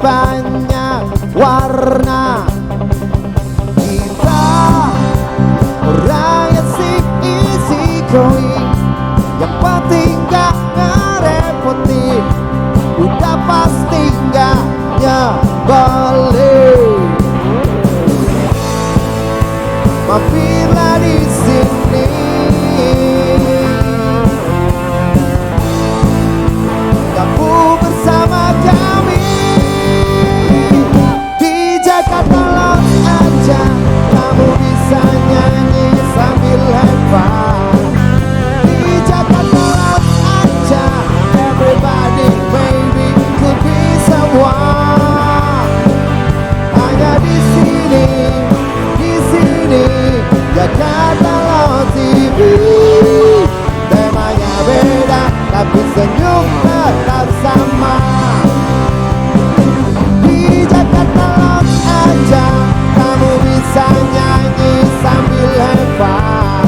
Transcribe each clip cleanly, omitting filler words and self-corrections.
banyak warna. Kita orang yang isi koi, yang penting gak ngerepotin, udah pasti gak nyebelin. Mampirlah di sini, gabung bersama kami di Jakarta Lounge aja. Kamu bisa nyanyi sambil lebar di Jakarta Lounge aja. Everybody baby could be someone. Hanya di sini Jakarta Lounge TV. Temanya beda tapi senyum tetap sama. Di Jakarta Lounge aja kamu bisa nyanyi sambil lebar.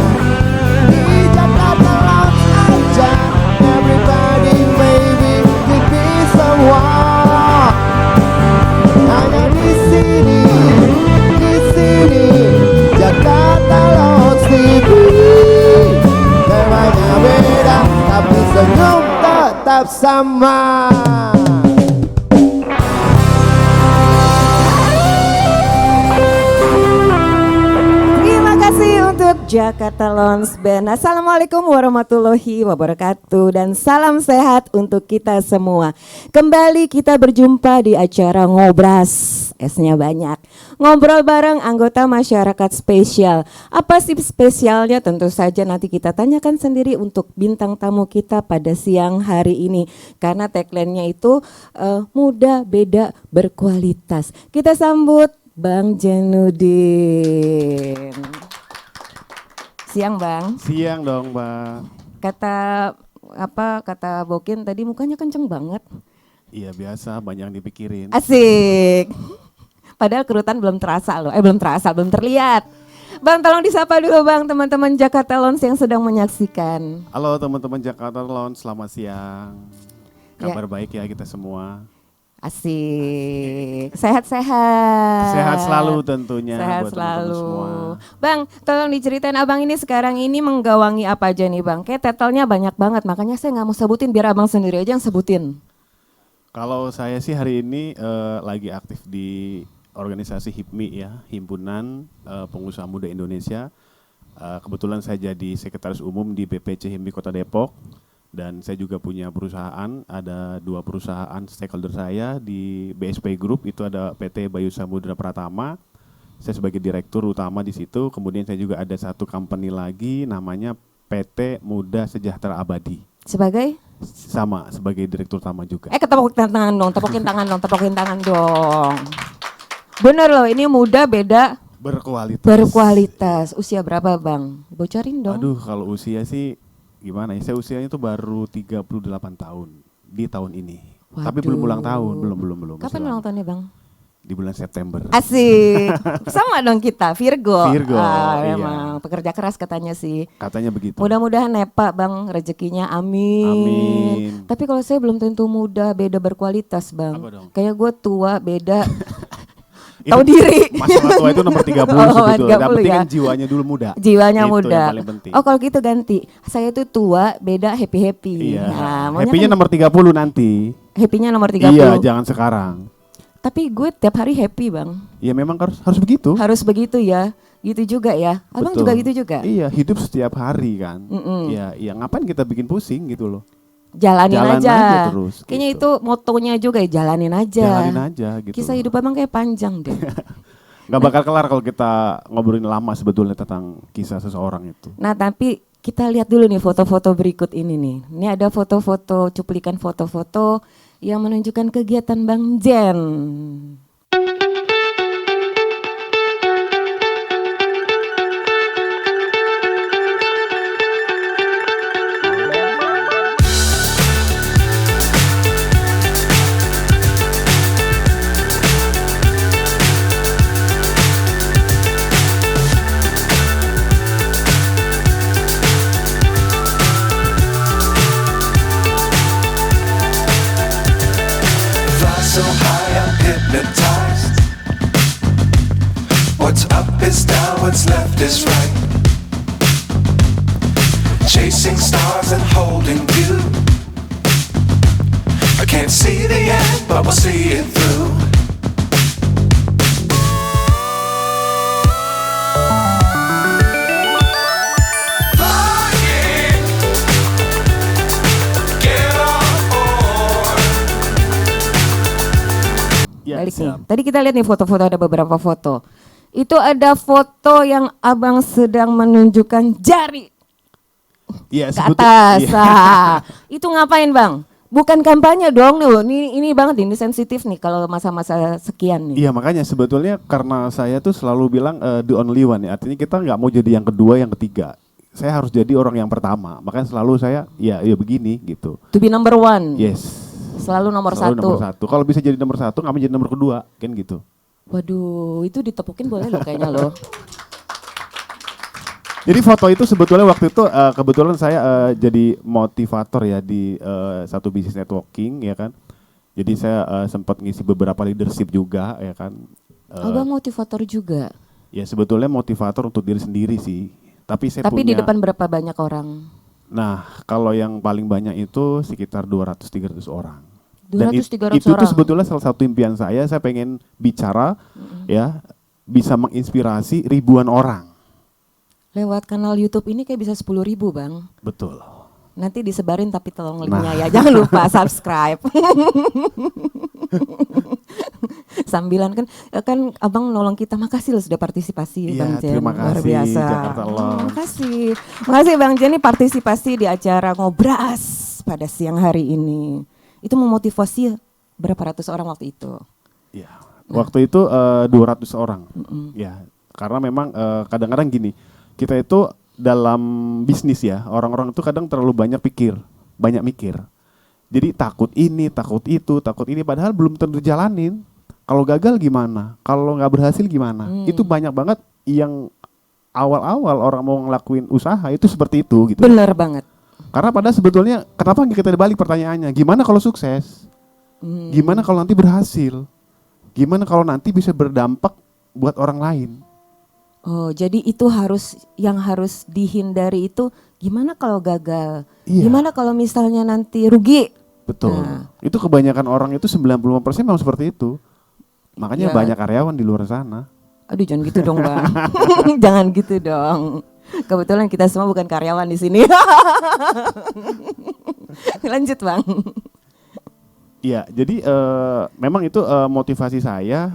Di Jakarta Lounge aja. Everybody baby could be someone. Hanya di sini Jakarta Lounge TV. Temanya beda tapi senyum tetap sama. Terima kasih untuk Jakarta Lounge Band. Assalamualaikum warahmatullahi wabarakatuh dan salam sehat untuk kita semua. Kembali kita berjumpa di acara Ngobras. S-nya banyak. Ngobrol bareng anggota masyarakat spesial. Apa sih spesialnya? Tentu saja nanti kita tanyakan sendiri untuk bintang tamu kita pada siang hari ini. Karena tagline-nya itu muda, beda, berkualitas. Kita sambut Bang Jenudin. Siang Bang. Siang dong Bang. Kata Bokin tadi mukanya kenceng banget. Iya biasa, banyak yang dipikirin. Asik. Padahal kerutan belum terasa loh, belum terlihat. Bang, tolong disapa dulu Bang teman-teman Jakarta Lounge yang sedang menyaksikan. Halo teman-teman Jakarta Lounge, selamat siang. Kabar baik ya kita semua. Asik, sehat-sehat. Sehat selalu tentunya sehat buat teman-teman selalu. semua. Bang, tolong diceritain abang ini sekarang ini menggawangi apa aja nih Bang? Kayak titelnya banyak banget, makanya saya nggak mau sebutin biar abang sendiri aja yang sebutin. Kalau saya sih hari ini lagi aktif di organisasi HIPMI ya, Himpunan Pengusaha Muda Indonesia. Kebetulan saya jadi sekretaris umum di BPC HIMI Kota Depok. Dan saya juga punya perusahaan, ada 2 perusahaan stakeholder saya di BSP Group, itu ada PT Bayu Samudra Pratama. Saya sebagai direktur utama di situ. Kemudian saya juga ada satu company lagi namanya PT Muda Sejahtera Abadi. Sebagai? Sama, sebagai direktur utama juga. Tepokin tangan dong. Bener loh, ini muda, beda, berkualitas. Usia berapa Bang? Bocorin dong. Aduh, kalau usia sih gimana ya, saya usianya tuh baru 38 tahun di tahun ini. Waduh. Tapi belum ulang tahun, belum. Kapan ulang tahunnya Bang? Di bulan September. Asik, sama dong kita, Virgo. Iya. Emang pekerja keras katanya sih. Katanya begitu. Mudah-mudahan nepa Bang rezekinya, amin. Tapi kalau saya belum tentu muda, beda berkualitas Bang. Apa dong? Kayak gue tua, beda. Tahu diri. Masalah tua itu nomor 30 sebetulnya. Yang penting kan jiwanya dulu muda. Jiwanya itu muda. Yang paling penting. Oh kalau gitu ganti. Saya tuh tua, beda happy. Iya. Nah, Happy-nya kan nomor 30 nanti. happy-nya nomor 30. Iya, jangan sekarang. Tapi gue tiap hari happy Bang. Ya memang harus begitu. Harus begitu ya. Gitu juga ya. Abang Betul. juga gitu juga. Iya, hidup setiap hari kan. Ya ngapain kita bikin pusing gitu loh. Jalanin Jalan aja. terus. Kayaknya gitu. itu motonya juga ya, jalanin aja. Jalanin aja gitu. Kisah hidup abang kayak panjang deh. Gak bakal kelar kalau kita ngobrolin lama sebetulnya tentang kisah seseorang itu. Nah tapi kita lihat dulu nih foto-foto berikut ini nih. Ini ada foto-foto, cuplikan foto-foto yang menunjukkan kegiatan Bang Jen. So high up here hypnotized. What's up is down, what's left is right. Chasing stars and holding you. I can't see the end, but we'll see it through. Flying, get on board. Ya, Balik nih. siap. Tadi kita lihat nih foto-foto, ada beberapa foto. Itu ada foto yang abang sedang menunjukkan jari Iya, ke atas. Ah, itu ngapain bang? Bukan kampanye dong nih. Ini banget ini sensitif nih kalau masa-masa sekian nih. Iya, makanya sebetulnya karena saya tuh selalu bilang the only one ya. Artinya kita nggak mau jadi yang kedua, yang ketiga. Saya harus jadi orang yang pertama. Makanya selalu saya ya begini gitu. To be number one. Yes. Selalu nomor Selalu satu. nomor satu. Kalau bisa jadi nomor satu, nggak mau jadi nomor kedua, kan gitu. Waduh, itu ditepukin boleh loh kayaknya loh. Jadi foto itu sebetulnya waktu itu kebetulan saya jadi motivator ya di satu bisnis networking ya kan. Jadi saya sempat ngisi beberapa leadership juga ya kan. Abang motivator juga. Ya sebetulnya motivator untuk diri sendiri sih. Tapi saya Tapi di punya. depan berapa banyak orang? Nah kalau yang paling banyak itu sekitar 200-300 orang. 200-300 itu tuh orang. sebetulnya salah satu impian saya pengen bicara ya bisa menginspirasi ribuan orang. Lewat kanal YouTube ini kayak bisa 10.000 bang. Betul. Nanti disebarin tapi tolong linknya Nah. ya. Jangan lupa subscribe. Sambilan kan abang nolong kita. Makasih loh sudah partisipasi Iya, Bang Jen. terima Luar kasih, biasa. Jakarta Launch. Makasih Bang Jen nih partisipasi di acara Ngobras pada siang hari ini. Itu memotivasi berapa ratus orang waktu itu? Iya. Waktu itu 200 orang. Ya, karena memang kadang-kadang gini, kita itu dalam bisnis ya, orang-orang itu kadang terlalu banyak mikir. Jadi takut ini, takut itu, takut ini, padahal belum tentu jalanin. Kalau gagal gimana? Kalau nggak berhasil gimana? Itu banyak banget yang awal-awal orang mau ngelakuin usaha itu seperti itu gitu. Bener banget. Karena pada sebetulnya kenapa nggak kita dibalik pertanyaannya? Gimana kalau sukses? Gimana kalau nanti berhasil? Gimana kalau nanti bisa berdampak buat orang lain? Oh, jadi itu yang harus dihindari itu gimana kalau gagal? Iya. Gimana kalau misalnya nanti rugi? Betul. Nah. Itu kebanyakan orang itu 95% memang seperti itu. Makanya Ya. banyak karyawan di luar sana. Aduh, jangan gitu dong, Bang. Jangan gitu dong. Kebetulan kita semua bukan karyawan di sini. Lanjut, Bang. Iya, jadi memang itu motivasi saya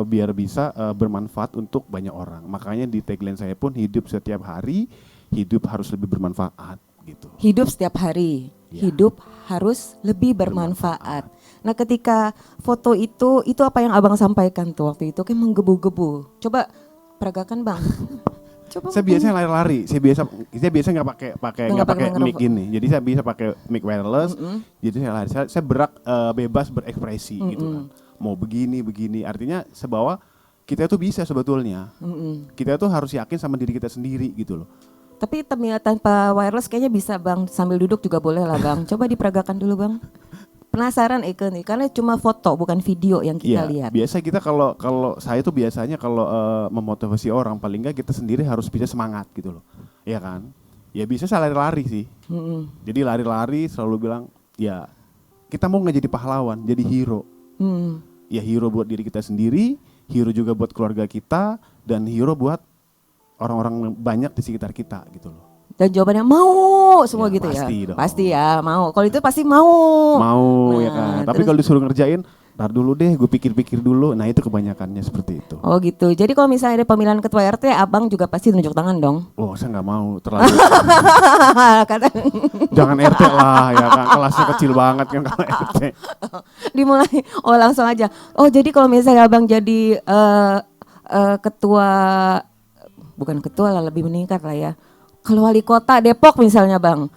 biar bisa bermanfaat untuk banyak orang. Makanya di tagline saya pun hidup setiap hari, hidup harus lebih bermanfaat gitu. Hidup setiap hari, Ya. hidup harus lebih bermanfaat. Nah, ketika foto itu apa yang Abang sampaikan tuh waktu itu kayak menggebu-gebu. Coba peragakan, Bang. Coba. Saya biasanya lari-lari. Saya biasa nggak pakai mic ini. Jadi saya bisa pakai mic wireless. Jadi saya lari. Saya bebas berekspresi gitu kan. Mau begini. Artinya sebawa kita itu bisa sebetulnya. Kita tuh harus yakin sama diri kita sendiri gitu loh. Tapi tanpa wireless kayaknya bisa, Bang. Sambil duduk juga boleh lah, Bang. Coba diperagakan dulu, Bang. Penasaran Eke nih, karena cuma foto bukan video yang kita lihat. Biasa kita kalau saya tuh biasanya kalau memotivasi orang paling nggak kita sendiri harus bisa semangat gitu loh, ya kan? Ya bisa saya lari-lari sih. Jadi lari-lari selalu bilang ya kita mau nggak jadi pahlawan, jadi hero. Ya hero buat diri kita sendiri, hero juga buat keluarga kita, dan hero buat orang-orang banyak di sekitar kita gitu loh. Dan jawabannya mau semua Ya, gitu pasti ya. dong. Pasti ya, mau. Kalau itu pasti mau. Mau ya Nah, kan. Tapi terus- kalau disuruh ngerjain, ntar dulu deh, gue pikir-pikir dulu. Nah itu kebanyakannya seperti itu. Oh gitu. Jadi kalau misalnya ada pemilihan ketua RT, Abang juga pasti tunjuk tangan dong. Oh saya nggak mau terlalu. Kata Jangan RT lah ya kan. Kelasnya kecil banget kan kalau RT. dimulai. Oh langsung aja. Oh jadi kalau misalnya Abang jadi ketua, bukan ketua lah, lebih meningkat lah ya. Kalau wali kota Depok misalnya, Bang.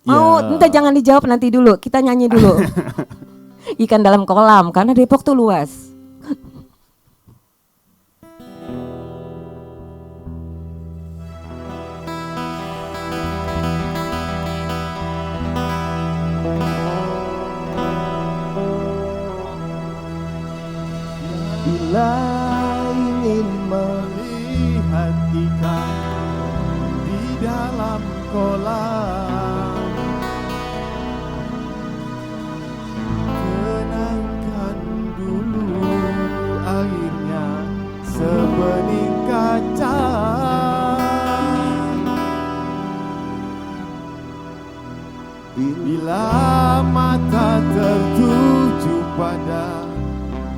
Mau, Ya. entah jangan dijawab nanti dulu. Kita nyanyi dulu. Ikan dalam kolam, karena Depok tuh luas. Bila ingin melihat ikan di dalam kolam, tenangkan dulu airnya sebening kaca. Bila mata tertuju pada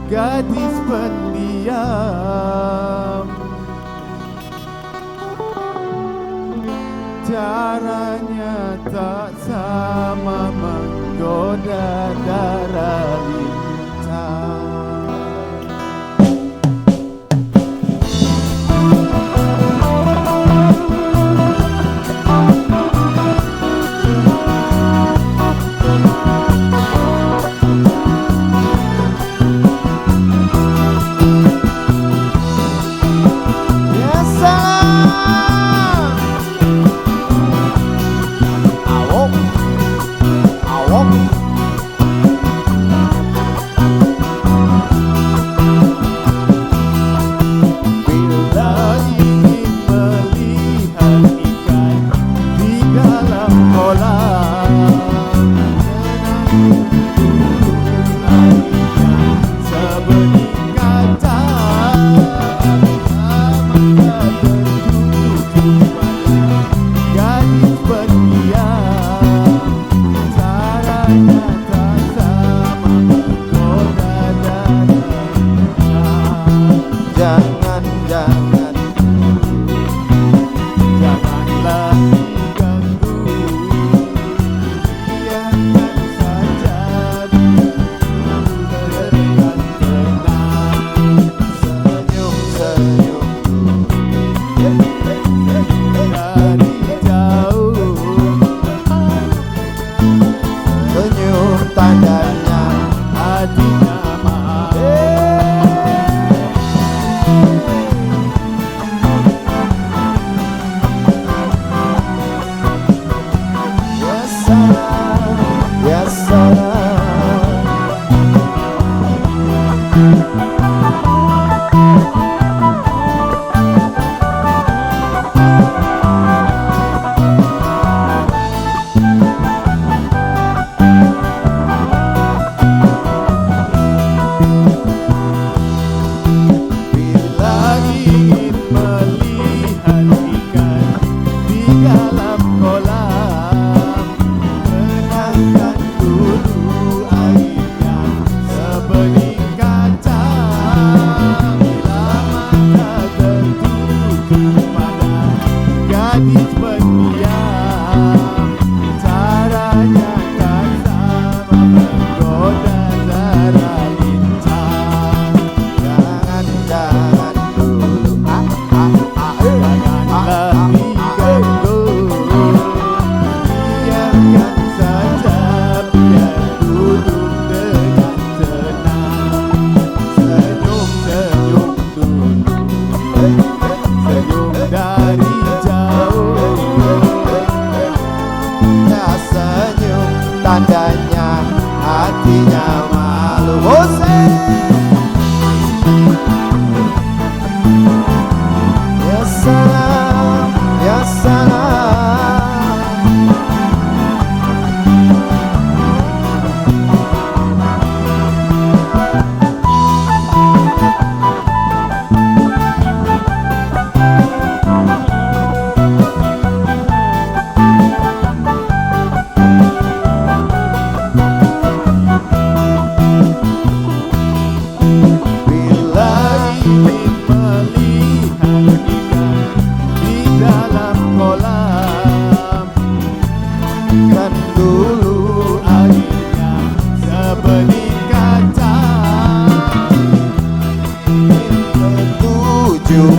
gadis pendiam, caranya tak sama menggoda darah lintang.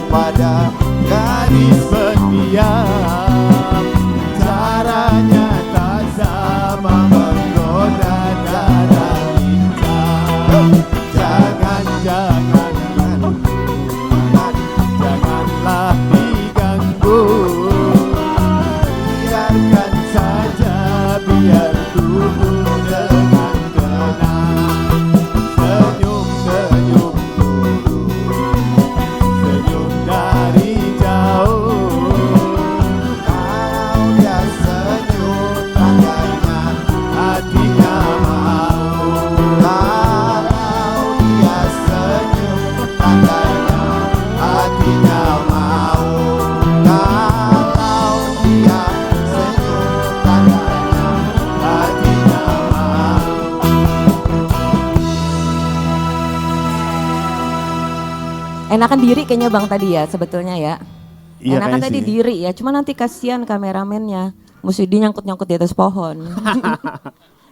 pada gadis pendiam, caranya tak sama menggoda darah lincah. Janganlah diganggu, biarkan saja, biar tubuh dengan tenang. Senyum-senyum tandanya hatinya mau. Kalau dia senyum tandanya hatinya mau. Enakan diri kayaknya Bang tadi ya sebetulnya ya. Iya, Enakan kayaknya tadi sih. diri ya, cuma nanti kasihan kameramennya. Mesti dinyangkut-nyangkut di atas pohon.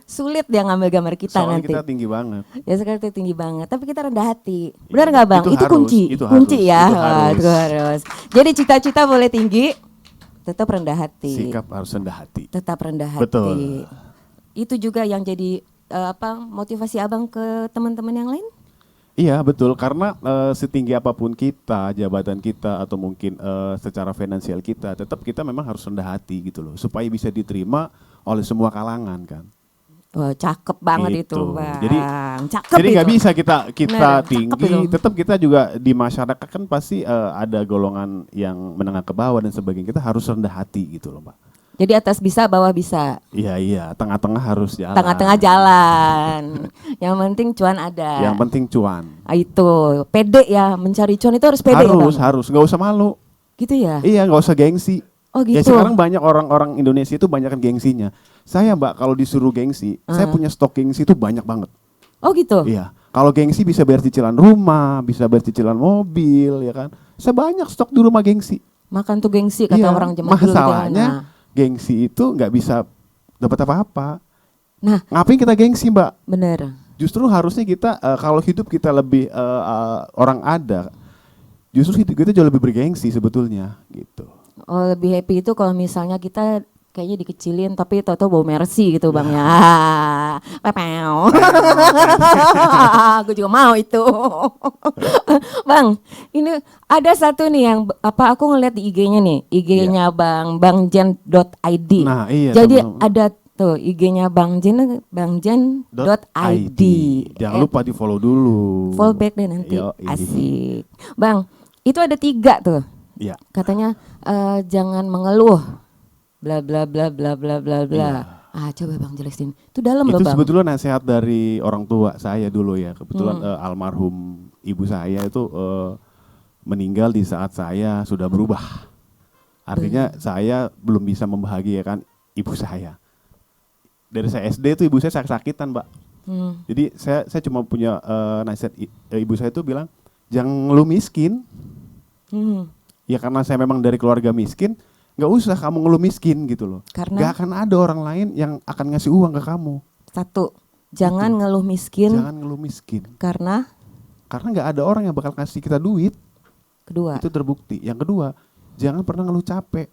Sulit dia ngambil gambar kita Soalnya nanti. kita tinggi banget. Ya sekarang itu tinggi banget, tapi kita rendah hati. Benar nggak Bang? Itu Itu harus, kunci, itu kunci harus, ya. itu Wah, harus. itu harus. Jadi cita-cita boleh tinggi, tetap rendah hati. Sikap harus rendah hati. Tetap rendah hati. Betul. Itu juga yang jadi motivasi Abang ke teman-teman yang lain? Iya betul, karena setinggi apapun kita, jabatan kita atau mungkin secara finansial kita, tetap kita memang harus rendah hati gitu loh, supaya bisa diterima oleh semua kalangan kan. Wah, cakep banget itu Gitu. Bang. Jadi Cakep Jadi nggak itu. bisa kita Bener, cakep tinggi, itu. tetap kita juga di masyarakat kan pasti ada golongan yang menengah ke bawah dan sebagainya. Kita harus rendah hati gitu loh, Mbak. Jadi atas bisa, bawah bisa. Iya, tengah-tengah harus jalan. Tengah-tengah jalan. Yang penting cuan ada. Yang penting cuan. Itu pede ya, mencari cuan itu harus pede ya Bang. Harus, nggak usah malu. Gitu ya. Iya, nggak usah gengsi. Oh Ya gitu. sekarang banyak orang-orang Indonesia itu banyak kan gengsinya. Saya Mbak kalau disuruh gengsi, saya punya stok gengsi itu banyak banget. Oh gitu. Iya. Kalau gengsi bisa bayar cicilan rumah, bisa bayar cicilan mobil, ya kan. Saya banyak stok di rumah gengsi. Makan tuh gengsi kata Iya, orang zaman dulu. gitu. masalahnya Nah. gengsi itu nggak bisa dapat apa-apa. Nah, Ngapain kita gengsi, Mbak? bener. Justru harusnya kita kalau hidup kita lebih orang ada, justru hidup kita jauh lebih bergengsi sebetulnya, gitu. Oh lebih happy itu kalau misalnya kita kayaknya dikecilin tapi tau-tau bau mercy gitu Bang ya. Pepeo. Gue juga mau itu. Bang, ini ada satu nih yang aku ngeliat di IG-nya nih, IG-nya bangjen.id. Nah, iya, Jadi teman-teman. ada tuh IG-nya bangjen.id. Jangan lupa di follow dulu. Follow back deh nanti. Yoi. Asik. Bang, itu ada 3 tuh. Iya. Katanya jangan mengeluh, bla bla bla bla bla bla bla. Iya. Coba Bang jelasin. Itu dalam loh Itu Bang. sebetulnya nasihat dari orang tua saya dulu ya. Kebetulan almarhum ibu saya itu meninggal di saat saya sudah berubah. Artinya saya belum bisa membahagiakan ibu saya. Dari saya SD itu ibu saya sakit-sakitan, Mbak. Jadi saya cuma punya nasihat ibu saya itu bilang, jangan lu miskin. Ya karena saya memang dari keluarga miskin, nggak usah kamu ngeluh miskin gitu loh. Karena? Nggak akan ada orang lain yang akan ngasih uang ke kamu. 1, jangan ngeluh miskin Jangan ngeluh miskin. karena Karena nggak ada orang yang bakal kasih kita duit. kedua. Itu terbukti. Yang kedua, jangan pernah ngeluh capek.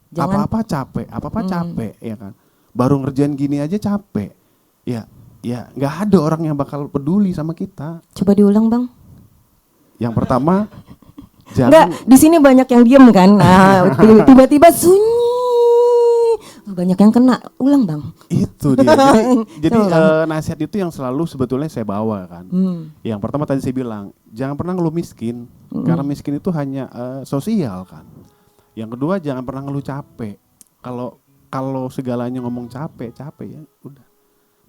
Jangan- Apa-apa capek, capek, ya kan. Baru ngerjain gini aja capek. Ya nggak ada orang yang bakal peduli sama kita. Coba diulang Bang. Yang pertama, Enggak, jangan di sini banyak yang diem kan. Nah, tiba-tiba sunyi. Banyak yang kena. Ulang Bang. itu dia. Jadi Coba. nasihat itu yang selalu sebetulnya saya bawa kan. Yang pertama tadi saya bilang, jangan pernah ngeluh miskin. Karena miskin itu hanya sosial kan. Yang kedua, jangan pernah ngeluh capek. Kalau segalanya ngomong capek ya udah.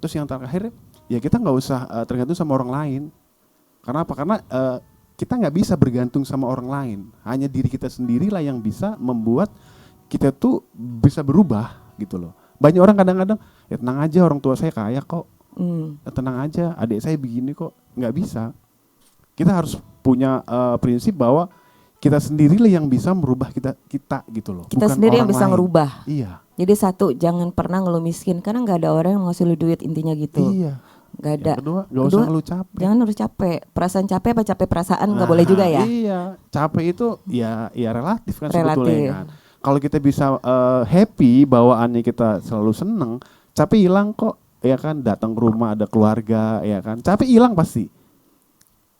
Terus yang terakhir, ya kita nggak usah tergantung sama orang lain. Karena apa? Karena kita nggak bisa bergantung sama orang lain. Hanya diri kita sendirilah yang bisa membuat kita tuh bisa berubah gitu loh. Banyak orang kadang-kadang, ya tenang aja orang tua saya kaya kok. Ya, tenang aja adik saya begini kok. Nggak bisa. Kita harus punya prinsip bahwa kita sendirilah yang bisa merubah kita gitu loh. Kita Bukan sendiri yang orang bisa lain. ngerubah. Iya. Jadi 1, jangan pernah ngeluh miskin karena nggak ada orang yang mau ngasih lu duit, intinya gitu. Iya. Nggak ada. Yang kedua, nggak usah ngeluh capek. Jangan harus capek. Perasaan capek apa capek perasaan nggak boleh juga ya. Iya, capek itu ya relatif kan Relatif. sebetulnya kan. Kalau kita bisa happy, bawaannya kita selalu seneng, capek hilang kok, ya kan. Datang ke rumah ada keluarga, ya kan. Capek hilang pasti.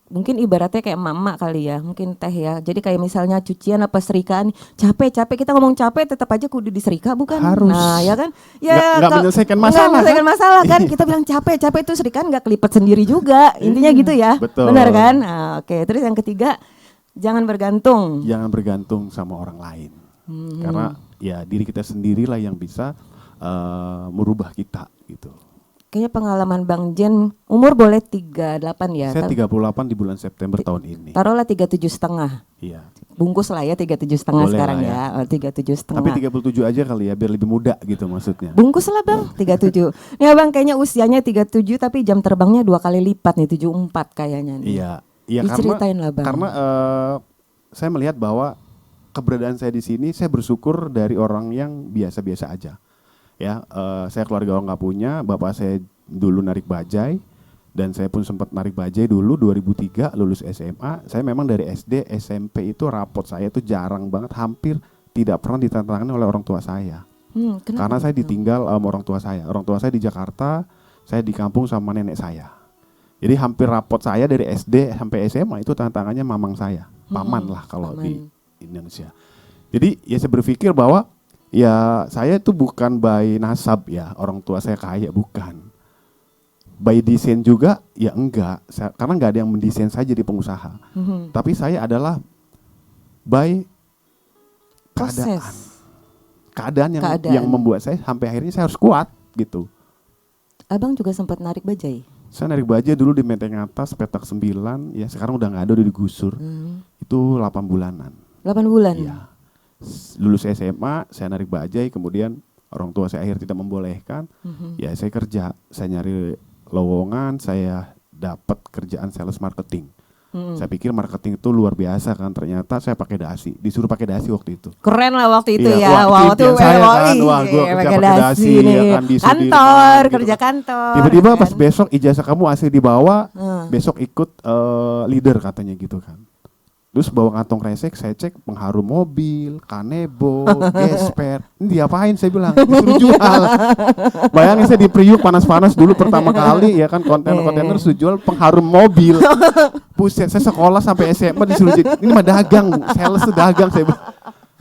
Mungkin ibaratnya kayak emak-emak kali ya, mungkin teh ya. Jadi kayak misalnya cucian apa serikaan, capek kita ngomong capek tetap aja kudu diserika bukan? Harus. Nah ya kan? Nggak kalau- menyelesaikan nggak masalah, menyelesaikan kan? masalah kan? Kita bilang capek itu serikaan nggak kelipet sendiri juga. Intinya gitu ya. Betul. Benar kan? Nah, oke. Terus yang ketiga, jangan bergantung. Jangan bergantung sama orang lain. Karena ya diri kita sendirilah yang bisa merubah kita gitu. kayaknya pengalaman Bang Jen umur boleh 38 ya. Saya 38 di bulan September tahun ini. Taruhlah 37,5. Iya. Bungkus lah ya 37,5 Boleh sekarang lah ya. 37,5. Tapi 37 aja kali ya biar lebih muda gitu maksudnya. Bungkus lah Bang, 37. Nih Abang kayaknya usianya 37 tapi jam terbangnya 2 kali lipat nih, 74 kayaknya nih. Iya. Iya Diceritain lah Bang. karena saya melihat bahwa keberadaan saya di sini saya bersyukur dari orang yang biasa-biasa aja. Ya, saya keluarga orang nggak punya, bapak saya dulu narik bajai dan saya pun sempat narik bajai dulu 2003 lulus SMA. Saya memang dari SD, SMP itu rapot saya itu jarang banget, hampir tidak pernah ditandatangani oleh orang tua saya. Karena saya ditinggal orang tua saya. Orang tua saya di Jakarta, saya di kampung sama nenek saya. Jadi hampir rapot saya dari SD sampai SMA itu tantangannya mamang saya, paman lah kalau di Indonesia. Jadi ya saya berpikir bahwa ya saya itu bukan by nasab ya, orang tua saya kaya, bukan. By desain juga ya enggak, karena enggak ada yang mendesain saya jadi pengusaha. Tapi saya adalah by keadaan. Keadaan yang membuat saya sampai akhirnya saya harus kuat gitu. Abang juga sempat narik bajai? Saya narik bajai dulu di Menteng Atas, petak 9, ya sekarang udah nggak ada, udah digusur. Itu 8 bulanan. 8 bulan? Iya. Lulus SMA, saya narik bajai, kemudian orang tua saya akhirnya tidak membolehkan. Ya saya kerja, saya nyari lowongan, saya dapat kerjaan sales marketing. Saya pikir marketing itu luar biasa kan, ternyata saya pakai dasi, disuruh pakai dasi waktu itu. Keren lah waktu itu Iya, ya, wah, tuh saya WOI, kan, wah gue kerja pakai dasi, nih. ya kan, Kantor, gitu. kerja kantor. Tiba-tiba kan. pas besok ijazah kamu asli dibawa, besok ikut leader katanya gitu kan. Terus bawa kantong kresek, saya cek pengharum mobil, kanebo, gesper. Ini diapain saya bilang, disuruh jual. Bayangin saya di Priuk panas-panas dulu pertama kali ya kan, kontainer suruh jual pengharum mobil. Buset, saya sekolah sampai SMA disuruh jadi, ini mah dagang, sales tuh dagang saya bilang.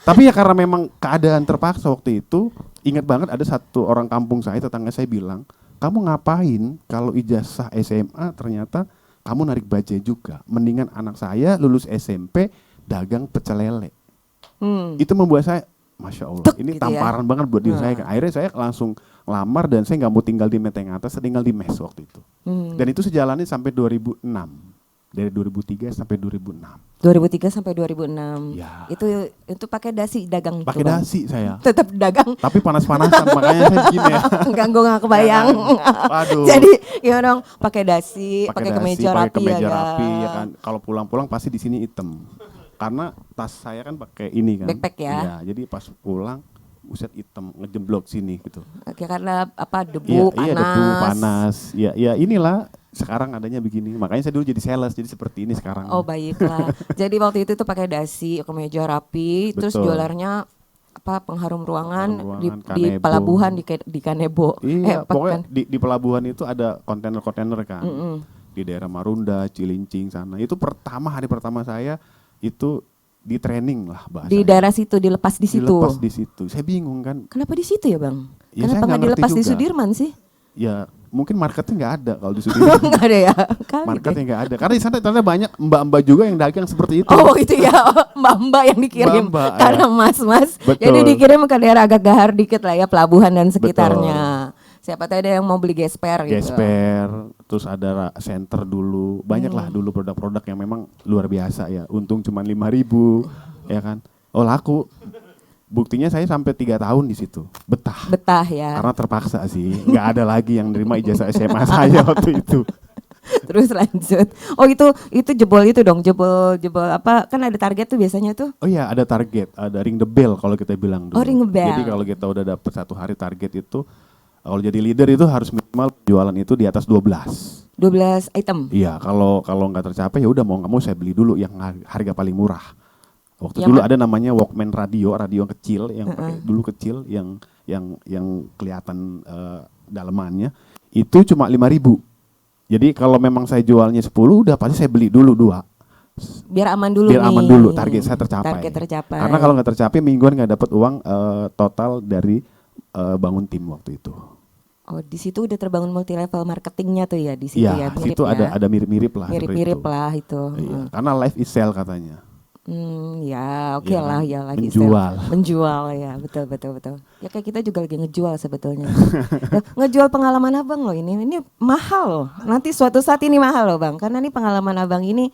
Tapi ya karena memang keadaan terpaksa waktu itu, ingat banget ada satu orang kampung saya, tetangga saya bilang, kamu ngapain kalau ijazah SMA ternyata kamu narik bajai juga. Mendingan anak saya lulus SMP dagang pecel lele. Itu membuat saya, Masya Allah, ini gitu tamparan banget buat diri saya. Akhirnya saya langsung lamar dan saya nggak mau tinggal di Menteng Atas, saya tinggal di Mes waktu itu. Dan itu sejalannya sampai 2006. Dari 2003 sampai 2006. 2003 sampai 2006. Ya. Itu pakai dasi dagang itu. Pakai dasi saya. Tetap dagang. Tapi panas-panasan makanya saya gini ya. Enggak, gue gak kebayang. Waduh. Jadi ya dong pakai dasi, pakai kemeja rapi, rapi ya kan. Kalau pulang-pulang pasti di sini hitam. Karena tas saya kan pakai ini kan. Backpack ya. Iya, jadi pas pulang buset hitam ngejemblok sini gitu. Oke, karena apa debu, panas. Iya, debu, panas. Ya inilah sekarang adanya begini. Makanya saya dulu jadi sales, jadi seperti ini sekarang. Oh, baiklah. Jadi waktu itu tuh pakai dasi, kemeja rapi, terus jualannya apa pengharum ruangan, di pelabuhan di Kanebo. Iya, pokoknya di pelabuhan itu ada kontainer-kontainer kan. Di daerah Marunda, Cilincing sana. Itu hari pertama saya itu di training lah bahasa. Di daerah situ, dilepas di situ. Dilepas di situ. Saya bingung kan. Kenapa di situ ya, Bang? Ya, kenapa nggak dilepas di Sudirman sih? Ya mungkin marketnya nggak ada kalau di Sudirman. Nggak ada ya? Marketnya nggak ada. Karena di sana ternyata banyak mbak-mbak juga yang dagang seperti itu. Oh itu ya, mbak-mbak yang dikirim. Mbak-mbak, karena mas-mas. Jadi dikirim ke daerah agak gahar dikit lah ya, pelabuhan dan sekitarnya. Betul. Siapa tahu ada yang mau beli gesper gitu. Gesper, terus ada center dulu. Banyak lah dulu produk-produk yang memang luar biasa ya. Untung cuma 5.000 ya kan. Oh laku. Buktinya saya sampai 3 tahun di situ. Betah ya. Karena terpaksa sih. Nggak ada lagi yang nerima ijazah SMA saya waktu itu. Terus lanjut. Oh itu jebol itu dong, jebol apa? Kan ada target tuh biasanya tuh. Oh iya, ada target, ada ring the bell kalau kita bilang dulu. Oh, ring the bell. Jadi kalau kita udah dapet satu hari target itu, kalau jadi leader itu harus minimal jualan itu di atas 12 item. Iya, kalau nggak tercapai ya udah mau nggak mau saya beli dulu yang harga paling murah. Waktu dulu ada namanya Walkman radio kecil yang pakai dulu kecil yang kelihatan dalemannya itu cuma 5.000. Jadi kalau memang saya jualnya 10 udah pasti saya beli dulu 2. Biar aman dulu. Target saya tercapai. Tercapai. Karena kalau nggak tercapai mingguan nggak dapat uang total dari bangun tim waktu itu. Oh di situ udah terbangun multi level marketingnya tuh ya di situ ya. Iya, situ ada mirip-mirip lah. Mirip-mirip lah itu. Iya, karena life is sell katanya. Ya oke Ya lah kan? ya lagi menjual ya betul. Ya kayak kita juga lagi ngejual sebetulnya. Loh, ngejual pengalaman abang loh ini mahal loh. Nanti suatu saat ini mahal loh bang, karena ini pengalaman abang ini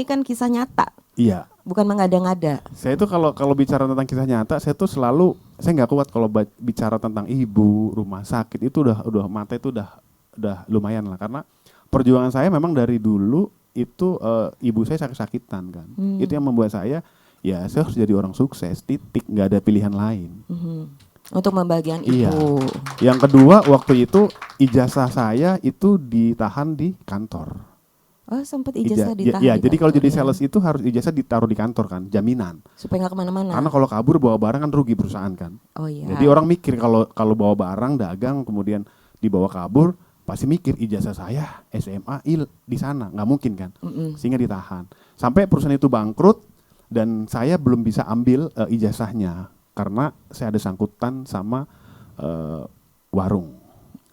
kan kisah nyata, Iya. bukan mengada-ngada. Saya itu kalau bicara tentang kisah nyata, saya nggak kuat kalau bicara tentang ibu, rumah sakit itu udah mata itu udah lumayan lah, karena perjuangan saya memang dari dulu itu ibu saya sakit-sakitan kan. Itu yang membuat saya harus jadi orang sukses, titik, nggak ada pilihan lain. Untuk membagian Iya. ibu. Yang kedua, waktu itu ijazah saya itu ditahan di kantor. Oh sempat ijazah ditahan. Iya, di jadi kalau kantor, jadi ya. sales itu harus ijazah ditaruh di kantor kan, jaminan. Supaya nggak kemana-mana. Karena kalau kabur bawa barang kan rugi perusahaan kan. Oh iya. Jadi orang mikir kalau bawa barang dagang kemudian dibawa kabur, pasti mikir ijazah saya SMA di sana, nggak mungkin kan. Sehingga ditahan. Sampai perusahaan itu bangkrut dan saya belum bisa ambil ijazahnya karena saya ada sangkutan sama warung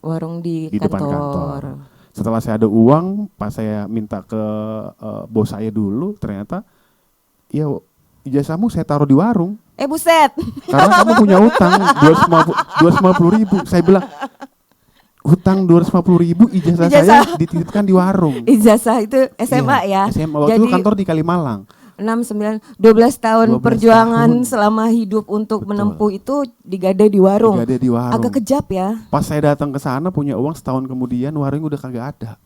Warung di depan kantor. Setelah saya ada uang, pas saya minta ke bos saya dulu, ternyata ya ijazahmu saya taruh di warung. Buset. Karena kamu punya utang 250.000. Saya bilang, hutang 250.000, ijazah saya dititipkan di warung. Ijazah itu SMA ya. SMA waktu Jadi itu kantor di Kalimalang. 12 tahun 12 perjuangan tahun. selama hidup untuk Betul. menempuh itu digadai di warung. Digadai di warung. Agak kejap ya. Pas saya datang ke sana punya uang, setahun kemudian warung udah kagak ada.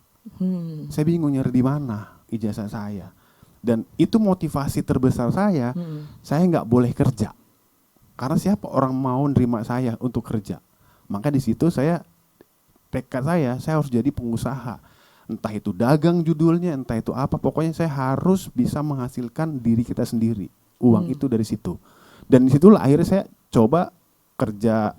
Saya bingung nyari di mana ijazah saya. Dan itu motivasi terbesar saya nggak boleh kerja. Karena siapa orang mau nerima saya untuk kerja. Maka di situ tekad saya harus jadi pengusaha. Entah itu dagang judulnya, entah itu apa, pokoknya saya harus bisa menghasilkan diri kita sendiri. Uang itu dari situ. Dan disitulah akhirnya saya coba kerja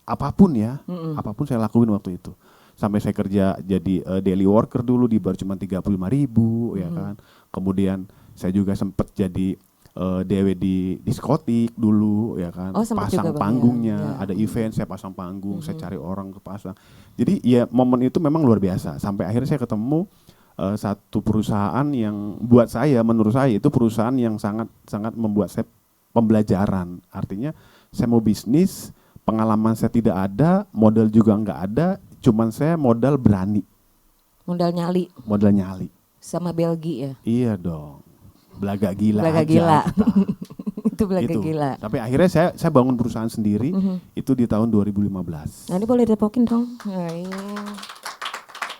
apapun ya, apapun saya lakuin waktu itu. Sampai saya kerja jadi daily worker dulu di bar cuma 35.000 ya kan. Kemudian saya juga sempat jadi DW di diskotik dulu ya kan, Oh, sempat pasang juga, Bang, panggungnya, ya. ada event saya pasang panggung, saya cari orang ke pasang. Jadi ya momen itu memang luar biasa. Sampai akhirnya saya ketemu satu perusahaan yang menurut saya itu perusahaan yang sangat membuat saya pembelajaran. Artinya saya mau bisnis, pengalaman saya tidak ada, modal juga nggak ada, cuman saya modal berani. Modal nyali sama Belgia ya. Iya dong. Belaga gila Belaga aja gila. kita. Itu belaga Gitu. gila. Tapi akhirnya saya bangun perusahaan sendiri itu di tahun 2015. Nah ini boleh depokin dong.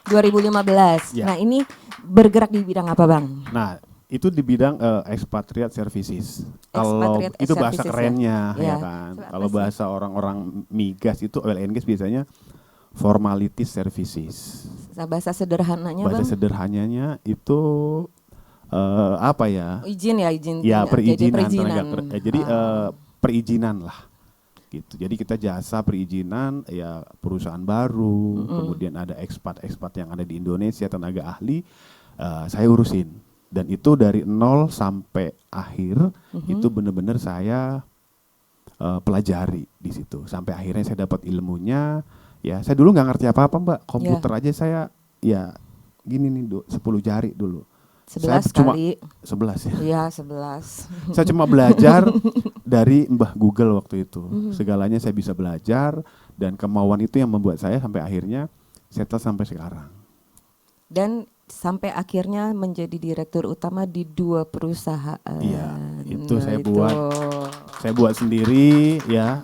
2015. Ya. Nah ini bergerak di bidang apa bang? Nah, itu di bidang expatriate services. Kalau Expatriate itu bahasa services, ya. kerennya Ya. ya kan. Itu apa Kalau sih? bahasa orang-orang migas itu oil and gas biasanya formality services. Bahasa sederhananya Bahasa bang? sederhananya itu apa ya? Izin. Ya Jadi perizinan. Jadi perizinan lah. Gitu. Jadi kita jasa perizinan ya perusahaan baru, kemudian ada ekspat yang ada di Indonesia, tenaga ahli, saya urusin. Dan itu dari nol sampai akhir itu benar-benar saya pelajari di situ. Sampai akhirnya saya dapat ilmunya. Ya, saya dulu nggak ngerti apa-apa, Mbak. Komputer aja saya ya gini nih 10 jari dulu. 11 cuma kali. 11 ya. Iya 11. Saya cuma belajar dari Mbah Google waktu itu. Segalanya saya bisa belajar dan kemauan itu yang membuat saya sampai akhirnya settle sampai sekarang. Dan sampai akhirnya menjadi direktur utama di 2 perusahaan. Iya, itu Nah, saya buat sendiri ya.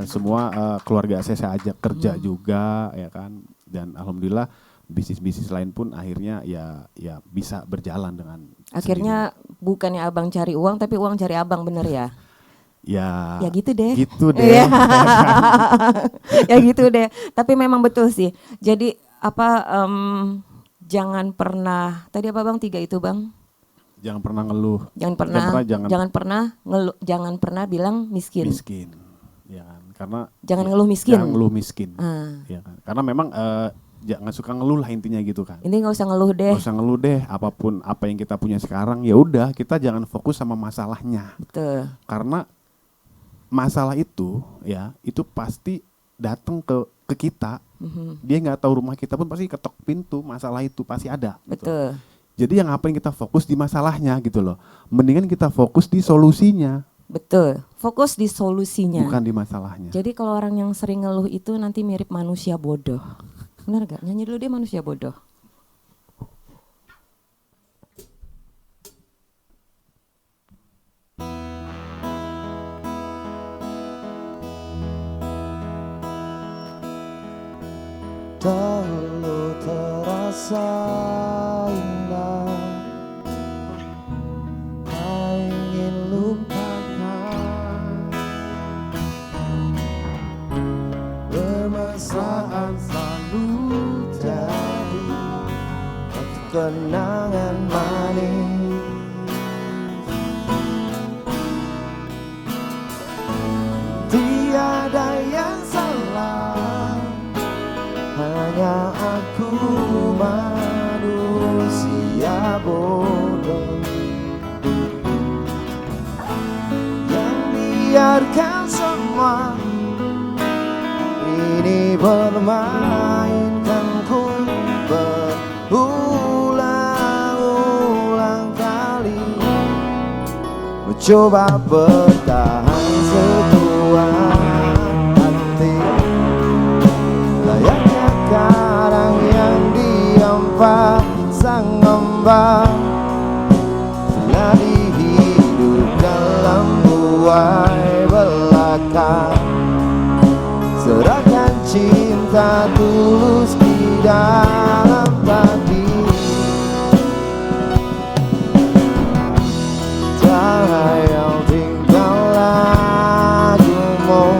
Semua keluarga saya ajak kerja juga ya kan. Dan alhamdulillah bisnis lain pun akhirnya ya bisa berjalan dengan akhirnya sendiri. bukannya abang cari uang tapi uang cari abang, bener ya? Ya gitu deh. Gitu deh. Iya. Ya gitu deh. Tapi memang betul sih. Jadi jangan pernah, tadi apa bang 3 itu bang? Jangan pernah ngeluh. Jangan pernah bilang miskin. Ya kan? Karena Jangan ngeluh miskin. Jangan ngeluh miskin. Ya kan? Karena memang jangan suka ngeluh lah intinya gitu kan. Ini nggak usah ngeluh deh. Nggak usah ngeluh deh, apapun apa yang kita punya sekarang ya udah, kita jangan fokus sama masalahnya. Betul. Karena masalah itu ya itu pasti datang ke kita. Dia nggak tahu rumah kita pun pasti ketok pintu, masalah itu pasti ada. Gitu. Betul. Jadi yang ngapain kita fokus di masalahnya gitu loh. Mendingan kita fokus di solusinya. Betul, fokus di solusinya. Bukan di masalahnya. Jadi kalau orang yang sering ngeluh itu nanti mirip manusia bodoh. Benar gak? Nyanyi dulu deh manusia bodoh. Dahulu terasa indah, tak ingin lupakan. Permasalahan selalu jadi kenangan manis. Tiada yang salah, hanya aku manusia bodoh yang biarkan semua ini bermainkanku berulang-ulang kali, mencoba bertahan sekuat hati. Layaknya karang yang diam pasang ombak, telah dihidup dalam buai belaka. Serahkan cinta tulus di dalam hati. Cahaya yang tinggal lagumu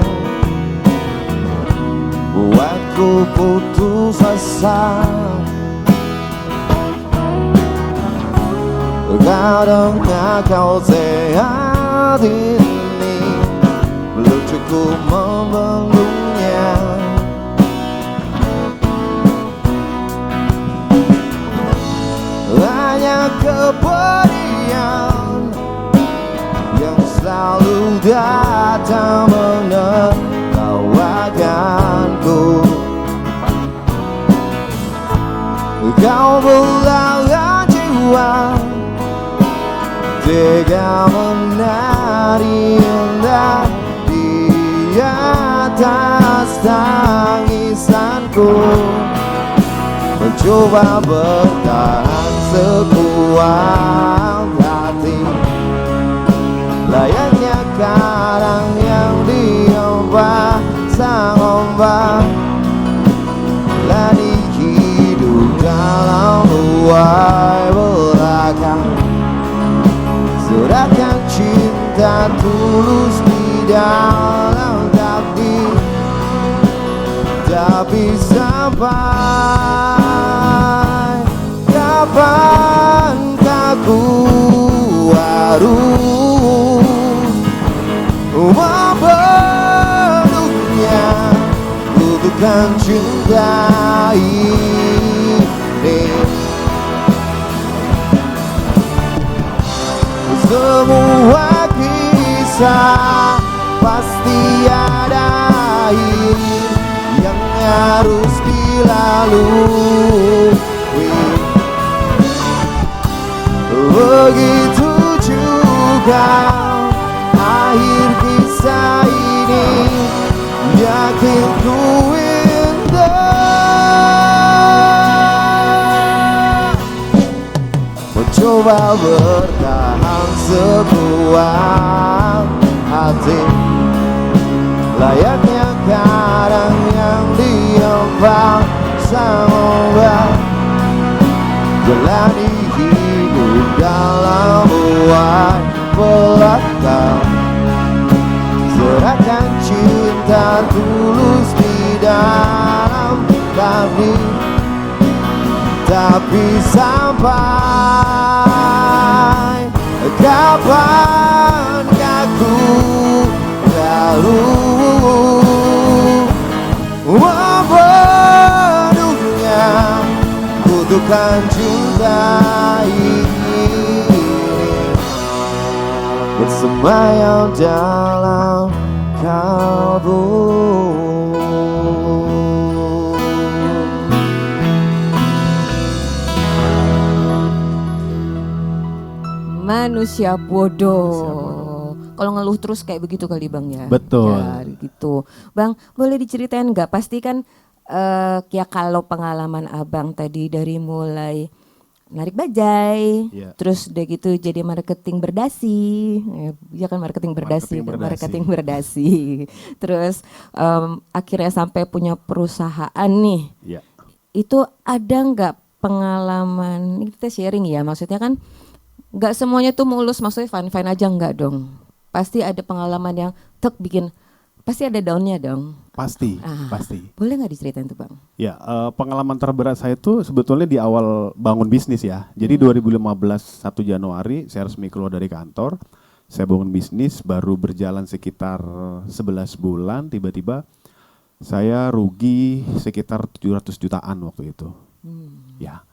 buatku putus asa. Kau dengar kau sehat ini, belum cukup membelungnya. Hanya kepedihan yang selalu datang menertawakanku. Kau belahan jiwa, tega menari indah di atas tangisanku, mencoba bertahan sekuat hati. Layaknya karang yang diombak sang ombak, telah dihidup dalam buai belaka. Serahkan cinta tulus di dalam takdir, tapi sampai kapankah ku harus membeluknya butuhkan cinta ini. Semua kisah pasti ada akhir yang harus dilalui. Begitu juga akhir kisah ini, yakin ku indah. Mencoba bertahan sekuat hati, layaknya karang yang diombak sang ombak, jalani hidup dalam buai belaka. Serahkan cinta tulus di dalam takdir, tapi sampai kapankah ku harus membunuhnya, butuhkan cinta ini bersemayam dalam kalbu. manusia bodoh. Kalau ngeluh terus kayak begitu kali Bang ya. Betul. Ya, gitu. Bang, boleh diceritain nggak? Pasti kan ya kalau pengalaman Abang tadi dari mulai narik bajai, Iya. terus udah gitu jadi marketing berdasi, ya kan marketing berdasi, Marketing berdasi. marketing berdasi. Terus akhirnya sampai punya perusahaan nih. Ya. Itu ada nggak pengalaman? Ini kita sharing ya, maksudnya kan nggak semuanya tuh mulus, maksudnya fine aja nggak dong. Pasti ada pengalaman yang bikin, pasti ada downnya dong. Pasti, Ah. pasti. Boleh nggak diceritain tuh Bang? Ya, pengalaman terberat saya itu sebetulnya di awal bangun bisnis ya. Jadi 2015 1 Januari saya resmi keluar dari kantor. Saya bangun bisnis baru berjalan sekitar 11 bulan, tiba-tiba saya rugi sekitar 700 jutaan waktu itu. Ya.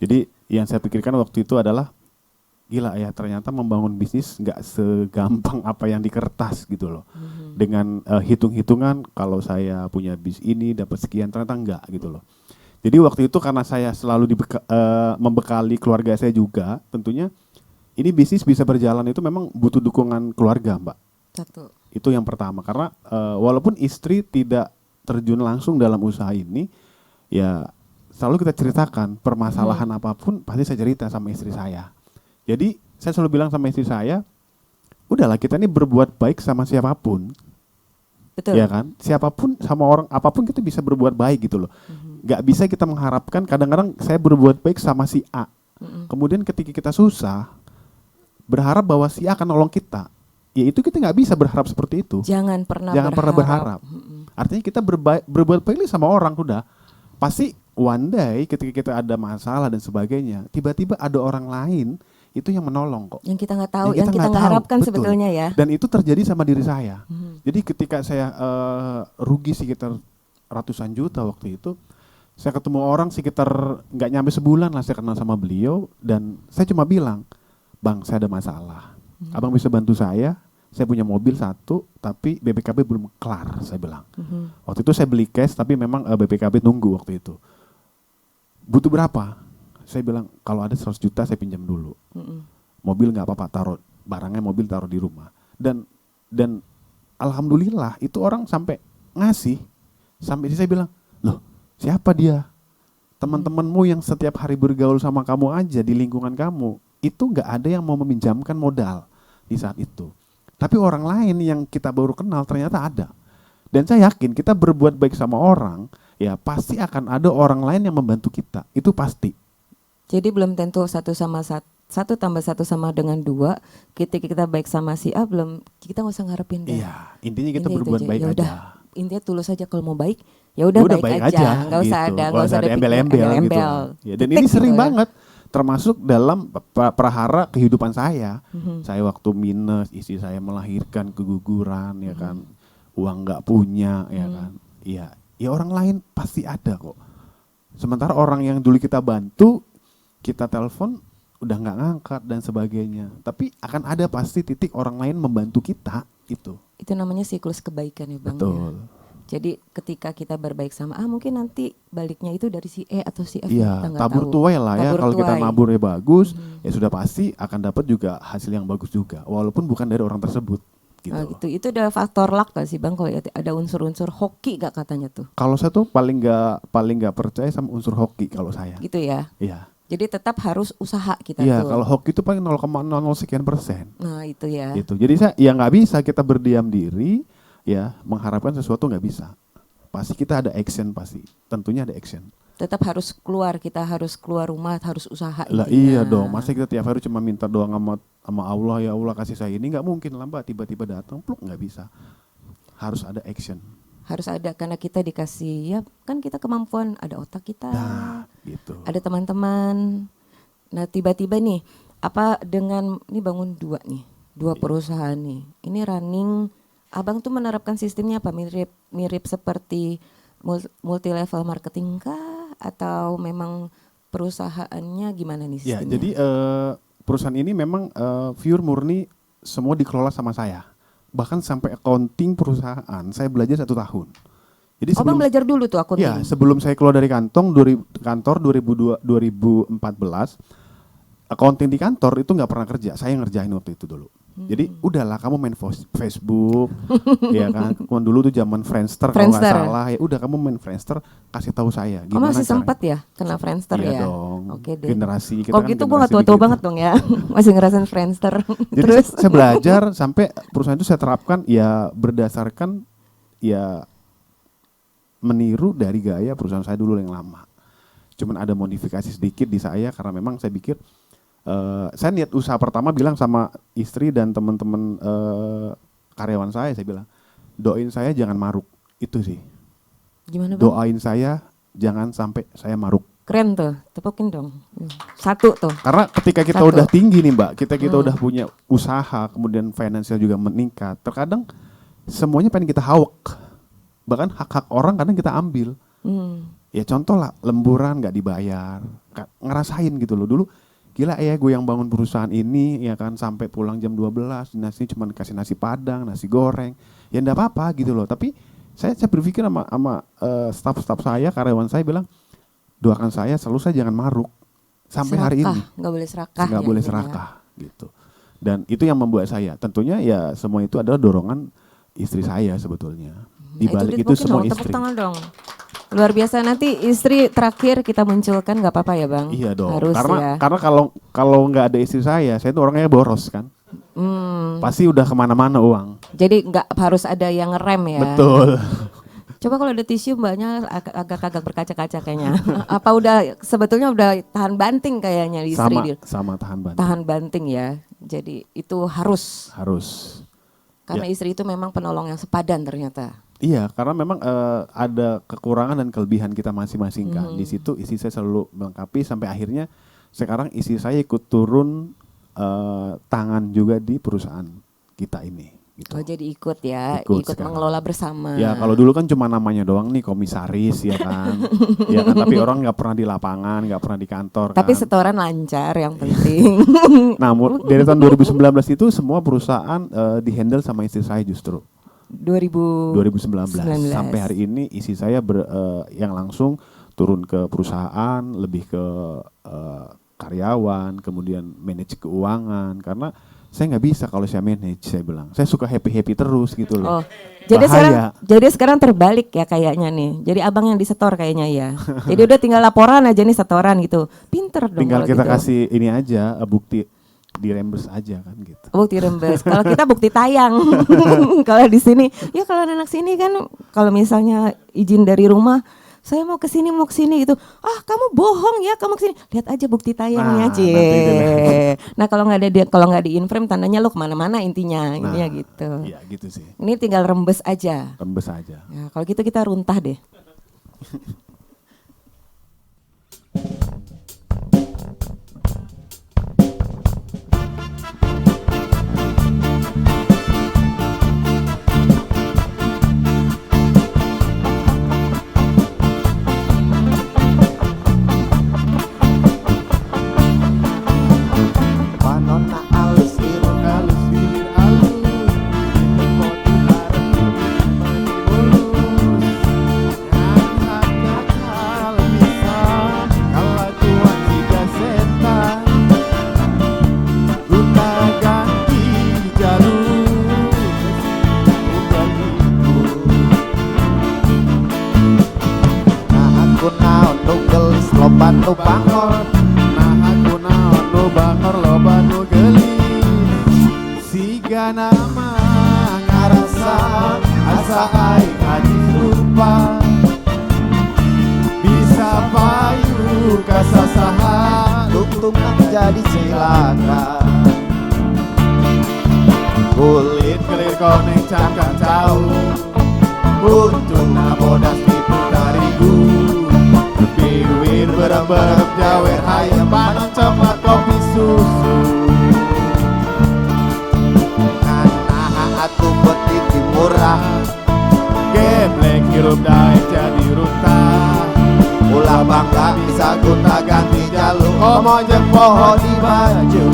Jadi yang saya pikirkan waktu itu adalah gila ya, ternyata membangun bisnis nggak segampang apa yang di kertas gitu loh. Dengan hitung-hitungan kalau saya punya bis ini dapat sekian, ternyata enggak gitu loh. Jadi waktu itu karena saya selalu membekali keluarga saya juga, tentunya ini bisnis bisa berjalan itu memang butuh dukungan keluarga, Mbak. Satu. Itu yang pertama, karena walaupun istri tidak terjun langsung dalam usaha ini, ya selalu kita ceritakan permasalahan apapun pasti saya cerita sama istri saya. Jadi saya selalu bilang sama istri saya, udahlah kita ini berbuat baik sama siapapun, Betul. ya kan? Siapapun sama orang apapun kita bisa berbuat baik gitu loh. Gak bisa kita mengharapkan, kadang-kadang saya berbuat baik sama si A, kemudian ketika kita susah, berharap bahwa si A akan nolong kita. Ya itu kita nggak bisa berharap seperti itu. Jangan pernah berharap. Artinya kita berbuat baik sama orang udah. Pasti one day ketika kita ada masalah dan sebagainya, tiba-tiba ada orang lain itu yang menolong kok. Yang kita nggak tahu, yang kita nggak harapkan Betul. sebetulnya ya. Dan itu terjadi sama diri saya. Jadi ketika saya rugi sekitar ratusan juta waktu itu, saya ketemu orang sekitar nggak nyampe sebulan lah saya kenal sama beliau, dan saya cuma bilang, Bang, saya ada masalah. Abang bisa bantu saya punya mobil satu, tapi BPKB belum kelar, saya bilang. Waktu itu saya beli cash, tapi memang BPKB nunggu waktu itu. Butuh berapa? Saya bilang, kalau ada 100 juta saya pinjam dulu. Mobil nggak apa-apa, taruh barangnya, mobil taruh di rumah. Dan alhamdulillah itu orang sampai ngasih. Sampai saya bilang, loh siapa dia? Teman-temanmu yang setiap hari bergaul sama kamu aja di lingkungan kamu, itu nggak ada yang mau meminjamkan modal di saat itu. Tapi orang lain yang kita baru kenal ternyata ada. Dan saya yakin kita berbuat baik sama orang, ya pasti akan ada orang lain yang membantu kita. Itu pasti. Jadi belum tentu satu tambah satu sama dengan 2. Ketika kita baik sama si A, belum, kita nggak usah ngarepin deh. Iya, intinya kita Intinya itu berbuat aja. baik Ya aja. udah, intinya tulus aja, kalau mau baik ya udah baik aja, nggak usah gitu. ada, Nggak usah ada pikir embel-embel gitu. embel-embel. Ya, dan Titik ini sering gitu ya. banget termasuk dalam prahara kehidupan saya. Saya waktu minus, istri saya melahirkan, keguguran, ya kan, uang nggak punya, ya kan. Iya, ya orang lain pasti ada kok. Sementara orang yang dulu kita bantu, kita telepon udah nggak ngangkat dan sebagainya. Tapi akan ada pasti titik orang lain membantu kita itu. Itu namanya siklus kebaikan ya Bang. Betul. Ya. Jadi ketika kita berbaik sama A, mungkin nanti baliknya itu dari si E atau si F. Iya, kita nggak tabur tahu. tuai lah ya. Tabur Kalau kita tuai. naburnya bagus, ya sudah pasti akan dapat juga hasil yang bagus juga, walaupun bukan dari orang tersebut. Gitu. Nah, gitu. Itu ada faktor luck gak sih Bang? Kalau ada unsur-unsur hoki gak katanya tuh? Kalau saya tuh paling nggak percaya sama unsur hoki kalau saya. Gitu ya. Iya. Jadi tetap harus usaha kita Iya, tuh. kalau hoki itu paling 0,00 sekian %. Nah itu ya. Gitu. Jadi saya ya nggak bisa kita berdiam diri, ya mengharapkan sesuatu nggak bisa. Pasti kita ada action pasti. Tentunya ada action. Tetap harus keluar, kita harus keluar rumah, harus usaha. Lah intinya. iya dong, masa kita tiap hari cuma minta doa sama Allah, ya Allah kasih saya ini, nggak mungkin lah Mbak, tiba-tiba datang, pluk, nggak bisa. Harus ada action. Harus ada, karena kita dikasih, ya kan kita kemampuan, ada otak kita, Nah, gitu. ada teman-teman. Nah tiba-tiba nih, apa dengan, ini bangun 2 nih, 2 perusahaan nih. Ini running, Abang tuh menerapkan sistemnya apa? Mirip seperti multi level marketing kah? Atau memang perusahaannya gimana nih Ya, sistemnya? jadi perusahaan ini memang pure murni semua dikelola sama saya. Bahkan sampai accounting perusahaan saya belajar 1 tahun. Jadi Abang belajar dulu tuh akunting. Ya, sebelum saya keluar dari kantor 2014, accounting di kantor itu nggak pernah kerja, saya ngerjain waktu itu dulu. Jadi udahlah kamu main Facebook, ya kan. Dulu tuh zaman Friendster kalau nggak salah, ya udah kamu main Friendster, kasih tahu saya. Gimana masih caranya? sempat ya kena Friendster Iya ya? dong. Oke deh. Generasi kita Kalau kan gitu gue generasi gak tua-tua begitu. banget dong ya, masih ngerasain Friendster. Jadi Terus saya belajar sampai perusahaan itu saya terapkan ya berdasarkan ya meniru dari gaya perusahaan saya dulu yang lama. Cuman ada modifikasi sedikit di saya karena memang saya pikir saya niat usaha pertama bilang sama istri dan teman-teman karyawan saya bilang doain saya jangan maruk, itu sih. gimana Bang? Doain saya jangan sampai saya maruk. Keren tuh, tepukin dong. Satu tuh. Karena ketika kita Satu. udah tinggi nih Mbak, kita udah punya usaha, kemudian finansial juga meningkat, terkadang semuanya pengen kita hawak. Bahkan hak-hak orang kadang kita ambil. Ya contoh lah, lemburan gak dibayar, ngerasain gitu loh. Dulu gila ya gue yang bangun perusahaan ini ya kan sampai pulang jam 12, nasi cuma kasih nasi padang, nasi goreng. Ya enggak apa-apa gitu loh. Tapi saya berpikir sama staff-staff saya, karyawan saya bilang, doakan saya selalu saya jangan maruk sampai hari ini. Nggak boleh serakah. Nggak boleh serakah gitu. Dan itu yang membuat saya, tentunya ya semua itu adalah dorongan istri saya sebetulnya. Di balik itu semua dong, istri. Tepuk tangan dong. Luar biasa, nanti istri terakhir kita munculkan, nggak apa-apa ya Bang? Iya dong. Harus ya. Karena kalau nggak ada istri saya itu orangnya boros kan. Pasti udah kemana-mana uang. Jadi nggak harus ada yang ngerem ya. Betul. Coba kalau ada tisu mbaknya agak berkaca-kaca kayaknya. Apa udah sebetulnya udah tahan banting kayaknya istri? Sama tahan banting. Tahan banting ya. Jadi itu harus. Karena Ya. istri itu memang penolong yang sepadan ternyata. Iya, karena memang ada kekurangan dan kelebihan kita masing-masing kan. Di situ istri saya selalu melengkapi sampai akhirnya sekarang istri saya ikut turun tangan juga di perusahaan kita ini. Gitu. Oh jadi ikut ya, Ikut ikut sekarang. mengelola bersama. Ya kalau dulu kan cuma namanya doang nih komisaris ya kan. Ya kan, tapi orang nggak pernah di lapangan, nggak pernah di kantor. Tapi kan. setoran lancar yang penting. Namun dari tahun 2019 itu semua perusahaan dihandle sama istri saya justru. 2019 sampai hari ini istri saya yang langsung turun ke perusahaan, lebih ke karyawan, kemudian manage keuangan karena saya nggak bisa kalau saya manage, saya bilang. Saya suka happy terus gitu loh. Oh, jadi sekarang terbalik ya kayaknya nih. Jadi abang yang disetor kayaknya ya. Jadi udah tinggal laporan aja nih setoran gitu. Pinter dong. Tinggal kalau kita gitu. kasih ini aja bukti di reimburse aja kan gitu. Bukti reimburse. Kalau kita bukti tayang. Kalau di sini, ya kalau anak sini kan kalau misalnya izin dari rumah, saya mau ke sini gitu. Ah, kamu bohong ya, kamu kesini. Lihat aja bukti tayangnya, Nah, kalau nggak di inframe tandanya lo kemana-mana intinya, intinya gitu. Iya gitu sih. Ini tinggal rembes aja. Rembes aja. Ya, kalau gitu kita runtah deh. Panona alus irung alus bibir alus koti bareng mulus ngangkat bisa kalau tuan tiga setan kita ganti jalur nah aku naon nu gelis loban nu bangor nah aku naon nu bangor loban nu gelis siga nama ngarasa asa aing hadis rupa bisa payu kasasaha tung jadi cilaka kulit kelir koneng cangkang tahu untung nabodas diputarigu biwir berem-berem jawer hayam panon coklat kopi susu karena aku petiti murah geblek hirup daek jadi runtah ulah bangga bisa gunta ganti jalur komo jeung poho di baju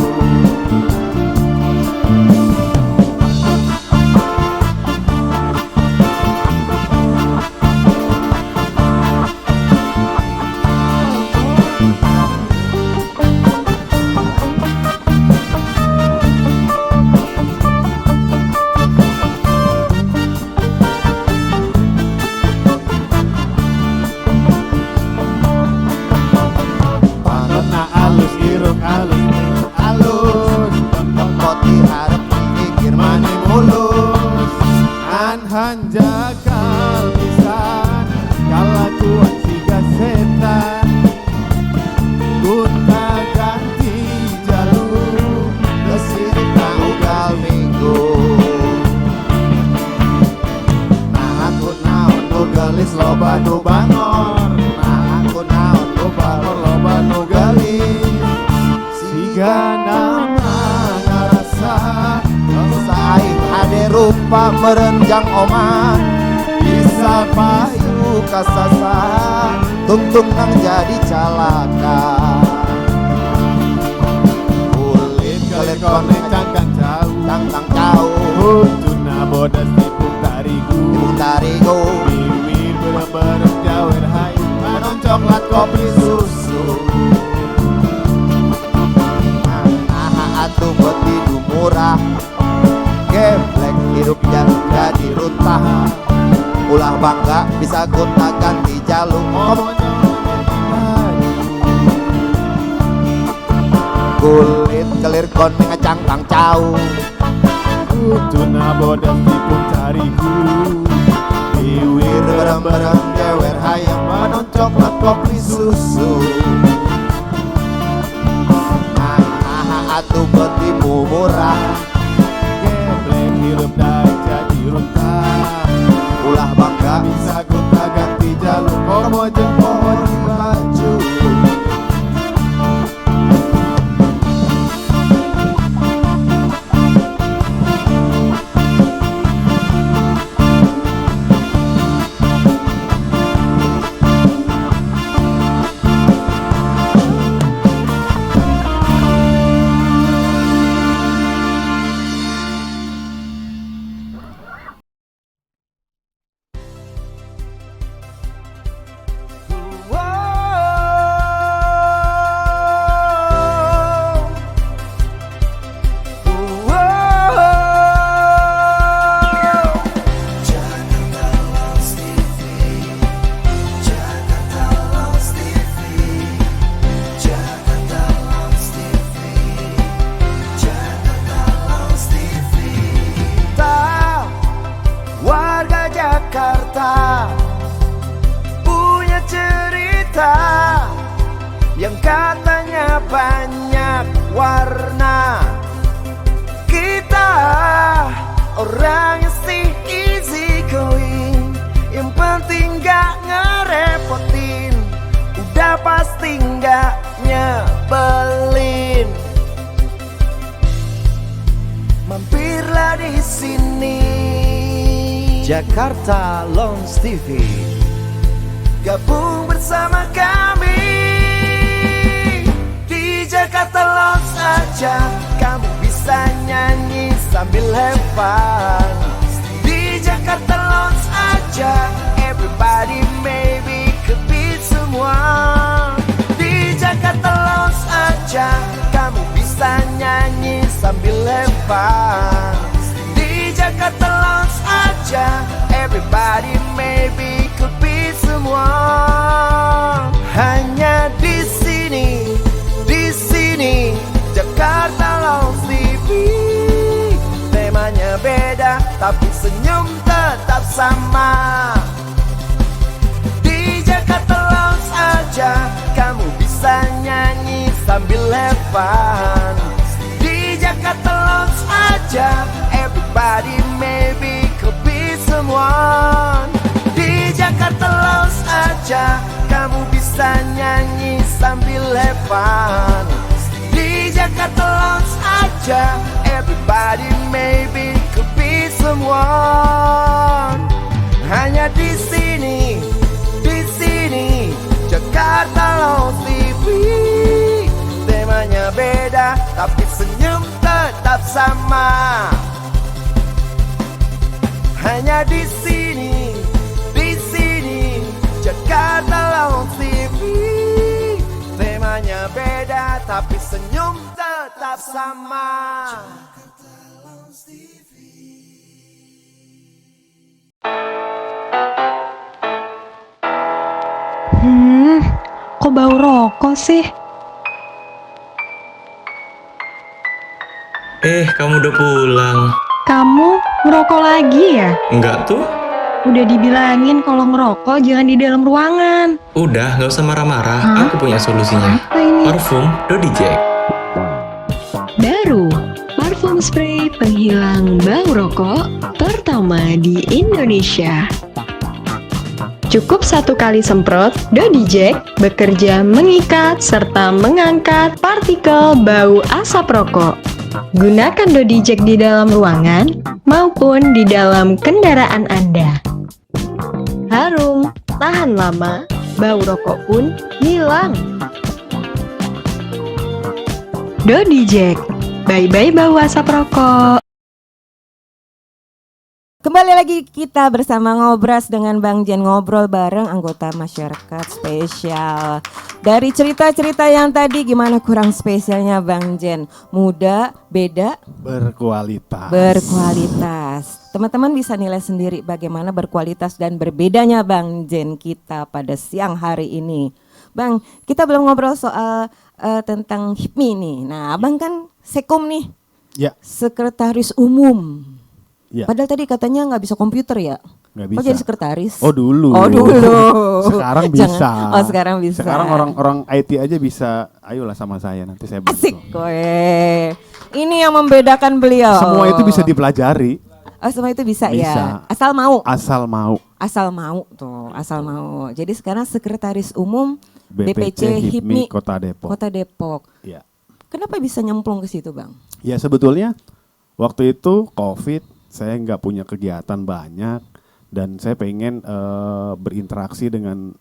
harap pikir mani mulus Anhanja kalbisan kalakuan siga setan gunta ganti jalur kesini tak ugal minggu nah aku naon nu gelis loba nu bangor nah aku naon nu bangor loba nu gelis siga nama ngarasa saing ade rupa merenjang omah bisa payu kasasa tungtung nang jadi calaka kulit Kalian kulit konek konek cangkang jauh cangkang jauh Hutuna bodas tipung tarigu tarigo Bibir berem-berem jawer hayu Panon coklat kopi susu nah atuh beti nu murah geblek hidup jadi runtah ulah bangga bisa gonta ganti jalur kulit kelir koneng cangkang jauh Hutuna bodas tipung tarigu Bibir berem-berem jewer hayam panon coklat kopi susu nah atuh beti murah Geblek hirup dan jadi runtah ulah bangga Bisa gonta ganti jalur Komo jeung pohon baju Warga Jakarta punya cerita yang katanya banyak warna. Kita orangnya sih easy going, yang penting gak ngerepotin, udah pasti gak nyebelin. Mampirlah di sini, Jakarta Lounge TV. Gabung bersama kami di Jakarta Lounge aja. Kamu bisa nyanyi sambil have fun. Di Jakarta Lounge aja, everybody maybe could be semua. Di Jakarta Lounge aja, kamu bisa nyanyi sambil have fun. Di Jakarta Lounge aja, everybody maybe could be semua. Hanya di sini Jakarta Lounge TV. Temanya beda tapi senyum tetap sama. Di Jakarta Lounge aja, kamu bisa nyanyi sambil have fun. Di Jakarta Lounge aja, everybody maybe could be someone. Di Jakarta Lounge aja, kamu bisa nyanyi sambil have fun. Di Jakarta Lounge aja, everybody maybe could be someone. Hanya di sini Jakarta Lounge TV. Temanya beda tapi senyum tetap sama. Hanya di sini Jakarta Lounge TV. Temanya beda tapi senyum tetap sama. Kok bau rokok sih? Kamu udah pulang. Kamu ngerokok lagi ya? Enggak tuh. Udah dibilangin kalau ngerokok jangan di dalam ruangan. Udah, gak usah marah-marah. Hah? Aku punya solusinya. Apa ini? Parfum Dodi Jack. Baru, parfum spray penghilang bau rokok pertama di Indonesia. Cukup 1 kali semprot, Dodi Jack bekerja mengikat serta mengangkat partikel bau asap rokok. Gunakan Dodi Jack di dalam ruangan maupun di dalam kendaraan Anda. Harum, tahan lama, bau rokok pun hilang. Dodi Jack, bye-bye bau asap rokok. Kembali lagi kita bersama Ngobras dengan Bang Jen, ngobrol bareng anggota masyarakat spesial. Dari cerita-cerita yang tadi gimana kurang spesialnya Bang Jen? Muda, beda, Berkualitas. berkualitas. Teman-teman bisa nilai sendiri bagaimana berkualitas dan berbedanya Bang Jen kita pada siang hari ini. Bang, kita belum ngobrol soal tentang HIPMI nih. Nah, Abang kan Sekum nih, Ya, sekretaris umum. ya. Padahal tadi katanya nggak bisa komputer ya? Nggak Oh bisa. jadi sekretaris? Oh dulu. Oh dulu. Sekarang bisa. Oh sekarang bisa. Sekarang orang-orang IT aja bisa. Ayolah sama saya nanti saya bantu. Asik kowe. Ini yang membedakan beliau. Semua itu bisa dipelajari. Oh semua itu bisa, Bisa. ya. Asal mau. Asal mau. Asal mau tuh, asal mau. Jadi sekarang sekretaris umum BPC HIPMI Kota Depok. Kota Depok. Ya. Kenapa bisa nyemplung ke situ, Bang? Ya sebetulnya waktu itu COVID, saya nggak punya kegiatan banyak dan saya pengen berinteraksi dengan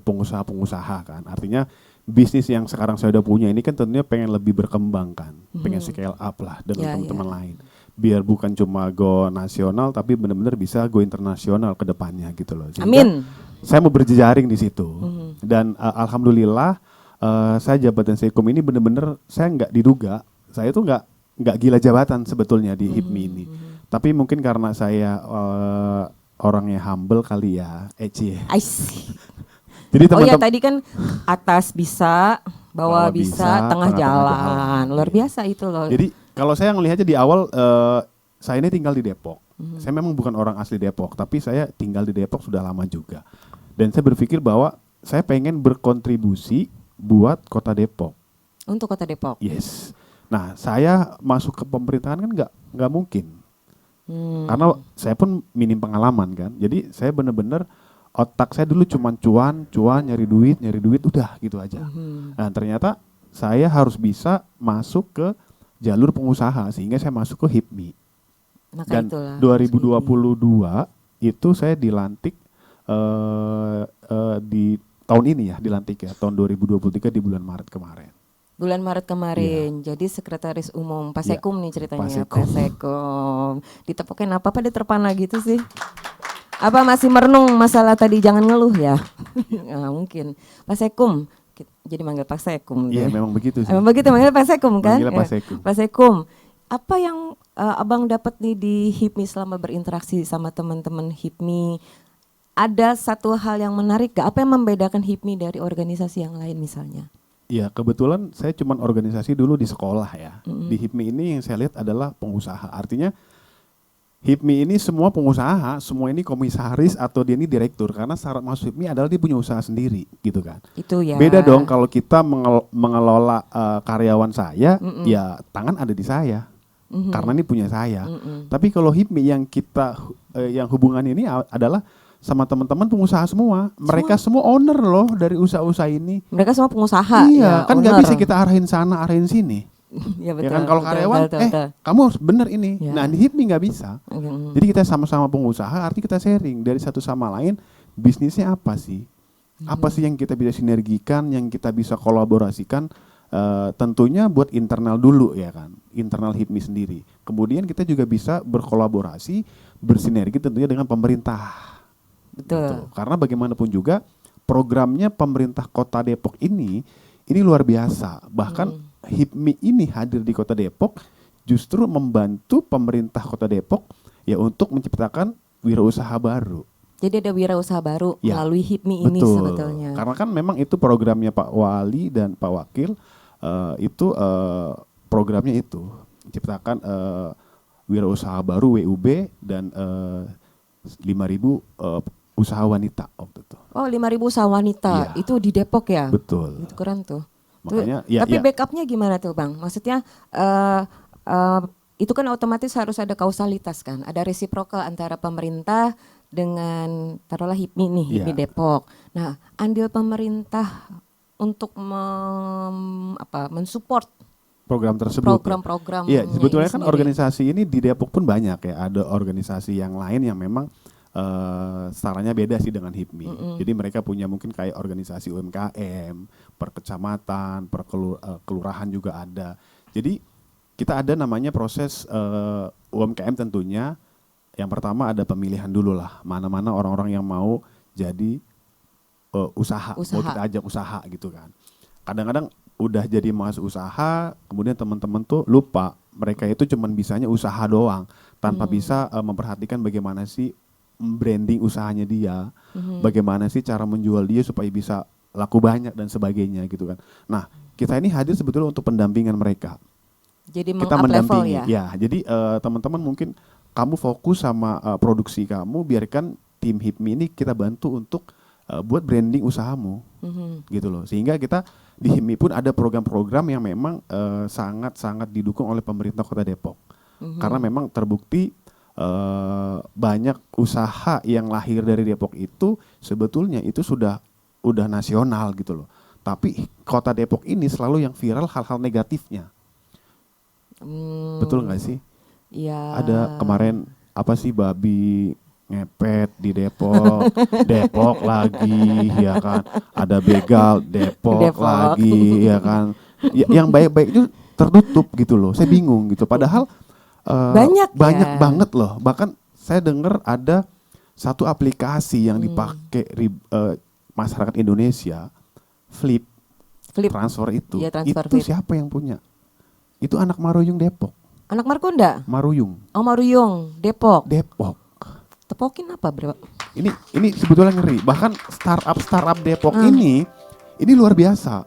pengusaha-pengusaha kan. Artinya bisnis yang sekarang saya udah punya ini kan tentunya pengen lebih berkembang kan, pengen scale up lah dengan Ya, teman-teman lain. Biar bukan cuma go nasional tapi benar-benar bisa go internasional ke depannya gitu loh. Sehingga Amin. saya mau berjejaring di situ dan alhamdulillah saya jabatan Sekum ini benar-benar saya nggak diduga, saya tuh nggak gila jabatan sebetulnya di HIPMI ini. Tapi mungkin karena saya orangnya humble kali ya, Eci. I see. Jadi Oh ya teman-teman tadi kan atas bisa, bawah bisa, tengah jalan. Luar biasa itu loh. Jadi kalau saya ngelihatnya di awal saya ini tinggal di Depok. Saya memang bukan orang asli Depok, tapi saya tinggal di Depok sudah lama juga. Dan saya berpikir bahwa saya pengen berkontribusi buat Kota Depok. Untuk Kota Depok. Yes. Nah, saya masuk ke pemerintahan kan nggak mungkin. Karena saya pun minim pengalaman kan. Jadi saya benar-benar otak saya dulu cuman cuan, nyari duit udah gitu aja. Nah, ternyata saya harus bisa masuk ke jalur pengusaha sehingga saya masuk ke HIPMI. Maka Dan itulah 2022 itu saya dilantik di tahun ini ya, dilantik ya, tahun 2023 di bulan Maret kemarin. bulan Maret kemarin. Jadi sekretaris umum Pasekum nih ceritanya. Pasekum. Pasekum. Ditepokin apa dia terpana gitu sih? Apa masih merenung masalah tadi jangan ngeluh ya? Nggak mungkin. Pasekum. Jadi manggil Pasekum. Iya, deh. memang begitu sih. Emang begitu manggil Pasekum kan? Manggilnya Ya. Pasekum. Pasekum. Apa yang Abang dapat nih di HIPMI selama berinteraksi sama teman-teman HIPMI? Ada satu hal yang menarik gak? Apa yang membedakan HIPMI dari organisasi yang lain misalnya? Ya kebetulan saya cuman organisasi dulu di sekolah ya. Di HIPMI ini yang saya lihat adalah pengusaha. Artinya HIPMI ini semua pengusaha, semua ini komisaris atau dia ini direktur. Karena syarat masuk HIPMI adalah dia punya usaha sendiri gitu kan. Itu ya. Beda dong kalau kita mengelola karyawan saya, ya tangan ada di saya. Karena ini punya saya. Tapi kalau HIPMI yang kita, yang hubungan ini adalah sama teman-teman pengusaha semua. Mereka semua owner loh dari usaha-usaha ini. Mereka semua pengusaha. Iya, ya, kan nggak owner. bisa kita arahin sana, arahin sini. Ya, Ya kan kalau karyawan, betul. kamu harus bener ini. Ya. Nah di HIPMI nggak bisa. Jadi kita sama-sama pengusaha, artinya kita sharing dari satu sama lain. Bisnisnya apa sih? Apa sih yang kita bisa sinergikan, yang kita bisa kolaborasikan? Tentunya buat internal dulu ya kan, internal HIPMI sendiri. Kemudian kita juga bisa berkolaborasi, bersinergi tentunya dengan pemerintah. Betul. Gitu. Karena bagaimanapun juga programnya pemerintah Kota Depok ini luar biasa. Bahkan HIPMI ini hadir di Kota Depok justru membantu pemerintah Kota Depok ya untuk menciptakan wirausaha baru. Jadi ada wirausaha baru Ya, melalui HIPMI ini betul. sebetulnya. Karena kan memang itu programnya Pak Wali dan Pak Wakil itu programnya itu menciptakan wirausaha baru WUB dan 5.000 usaha wanita waktu itu. Oh, 5.000 usaha wanita. Iya. Itu di Depok ya? Betul. Itu keren tuh. Makanya Tapi backupnya gimana tuh Bang? Maksudnya itu kan otomatis harus ada kausalitas kan? Ada resiprokal antara pemerintah dengan taruhlah HIPMI nih, HIPMI Iya. Depok. Nah, andil pemerintah untuk mensupport program tersebut. program-program. Iya, sebetulnya kan sendiri. organisasi ini di Depok pun banyak ya. Ada organisasi yang lain yang memang sarannya beda sih dengan HIPMI. Jadi mereka punya mungkin kayak organisasi UMKM, per kecamatan, per kelurahan juga ada. Jadi kita ada namanya proses UMKM tentunya. Yang pertama ada pemilihan dulu lah, mana-mana orang-orang yang mau jadi usaha, mau kita ajak usaha gitu kan. Kadang-kadang udah jadi masuk usaha, kemudian teman-teman tuh lupa mereka itu cuman bisanya usaha doang, tanpa bisa memperhatikan bagaimana sih branding usahanya dia, bagaimana sih cara menjual dia supaya bisa laku banyak dan sebagainya gitu kan. Nah, kita ini hadir sebetulnya untuk pendampingan mereka. Jadi Kita meng-up level mendampingi, ya. jadi teman-teman mungkin kamu fokus sama produksi kamu, biarkan tim HIPMI ini kita bantu untuk buat branding usahamu, gitu loh. Sehingga kita di HIPMI pun ada program-program yang memang sangat-sangat didukung oleh pemerintah Kota Depok, karena memang terbukti banyak usaha yang lahir dari Depok itu sebetulnya itu udah nasional gitu loh. Tapi Kota Depok ini selalu yang viral hal-hal negatifnya. Betul nggak sih? Iya. Ada kemarin apa sih babi ngepet di Depok, Depok lagi, ya kan? Ada begal Depok lagi, ya kan? Yang baik-baik itu tertutup gitu loh. Saya bingung gitu. Padahal banyak banget loh. Bahkan saya dengar ada satu aplikasi yang dipakai masyarakat Indonesia, Flip transfer itu. Iya, transfer itu Flip. siapa yang punya? Itu anak Maruyung Depok. Anak Markonda? Maruyung. Oh, Maruyung, Depok. Tepokin apa, Bro? Ini sebetulnya ngeri. Bahkan startup Depok ini luar biasa.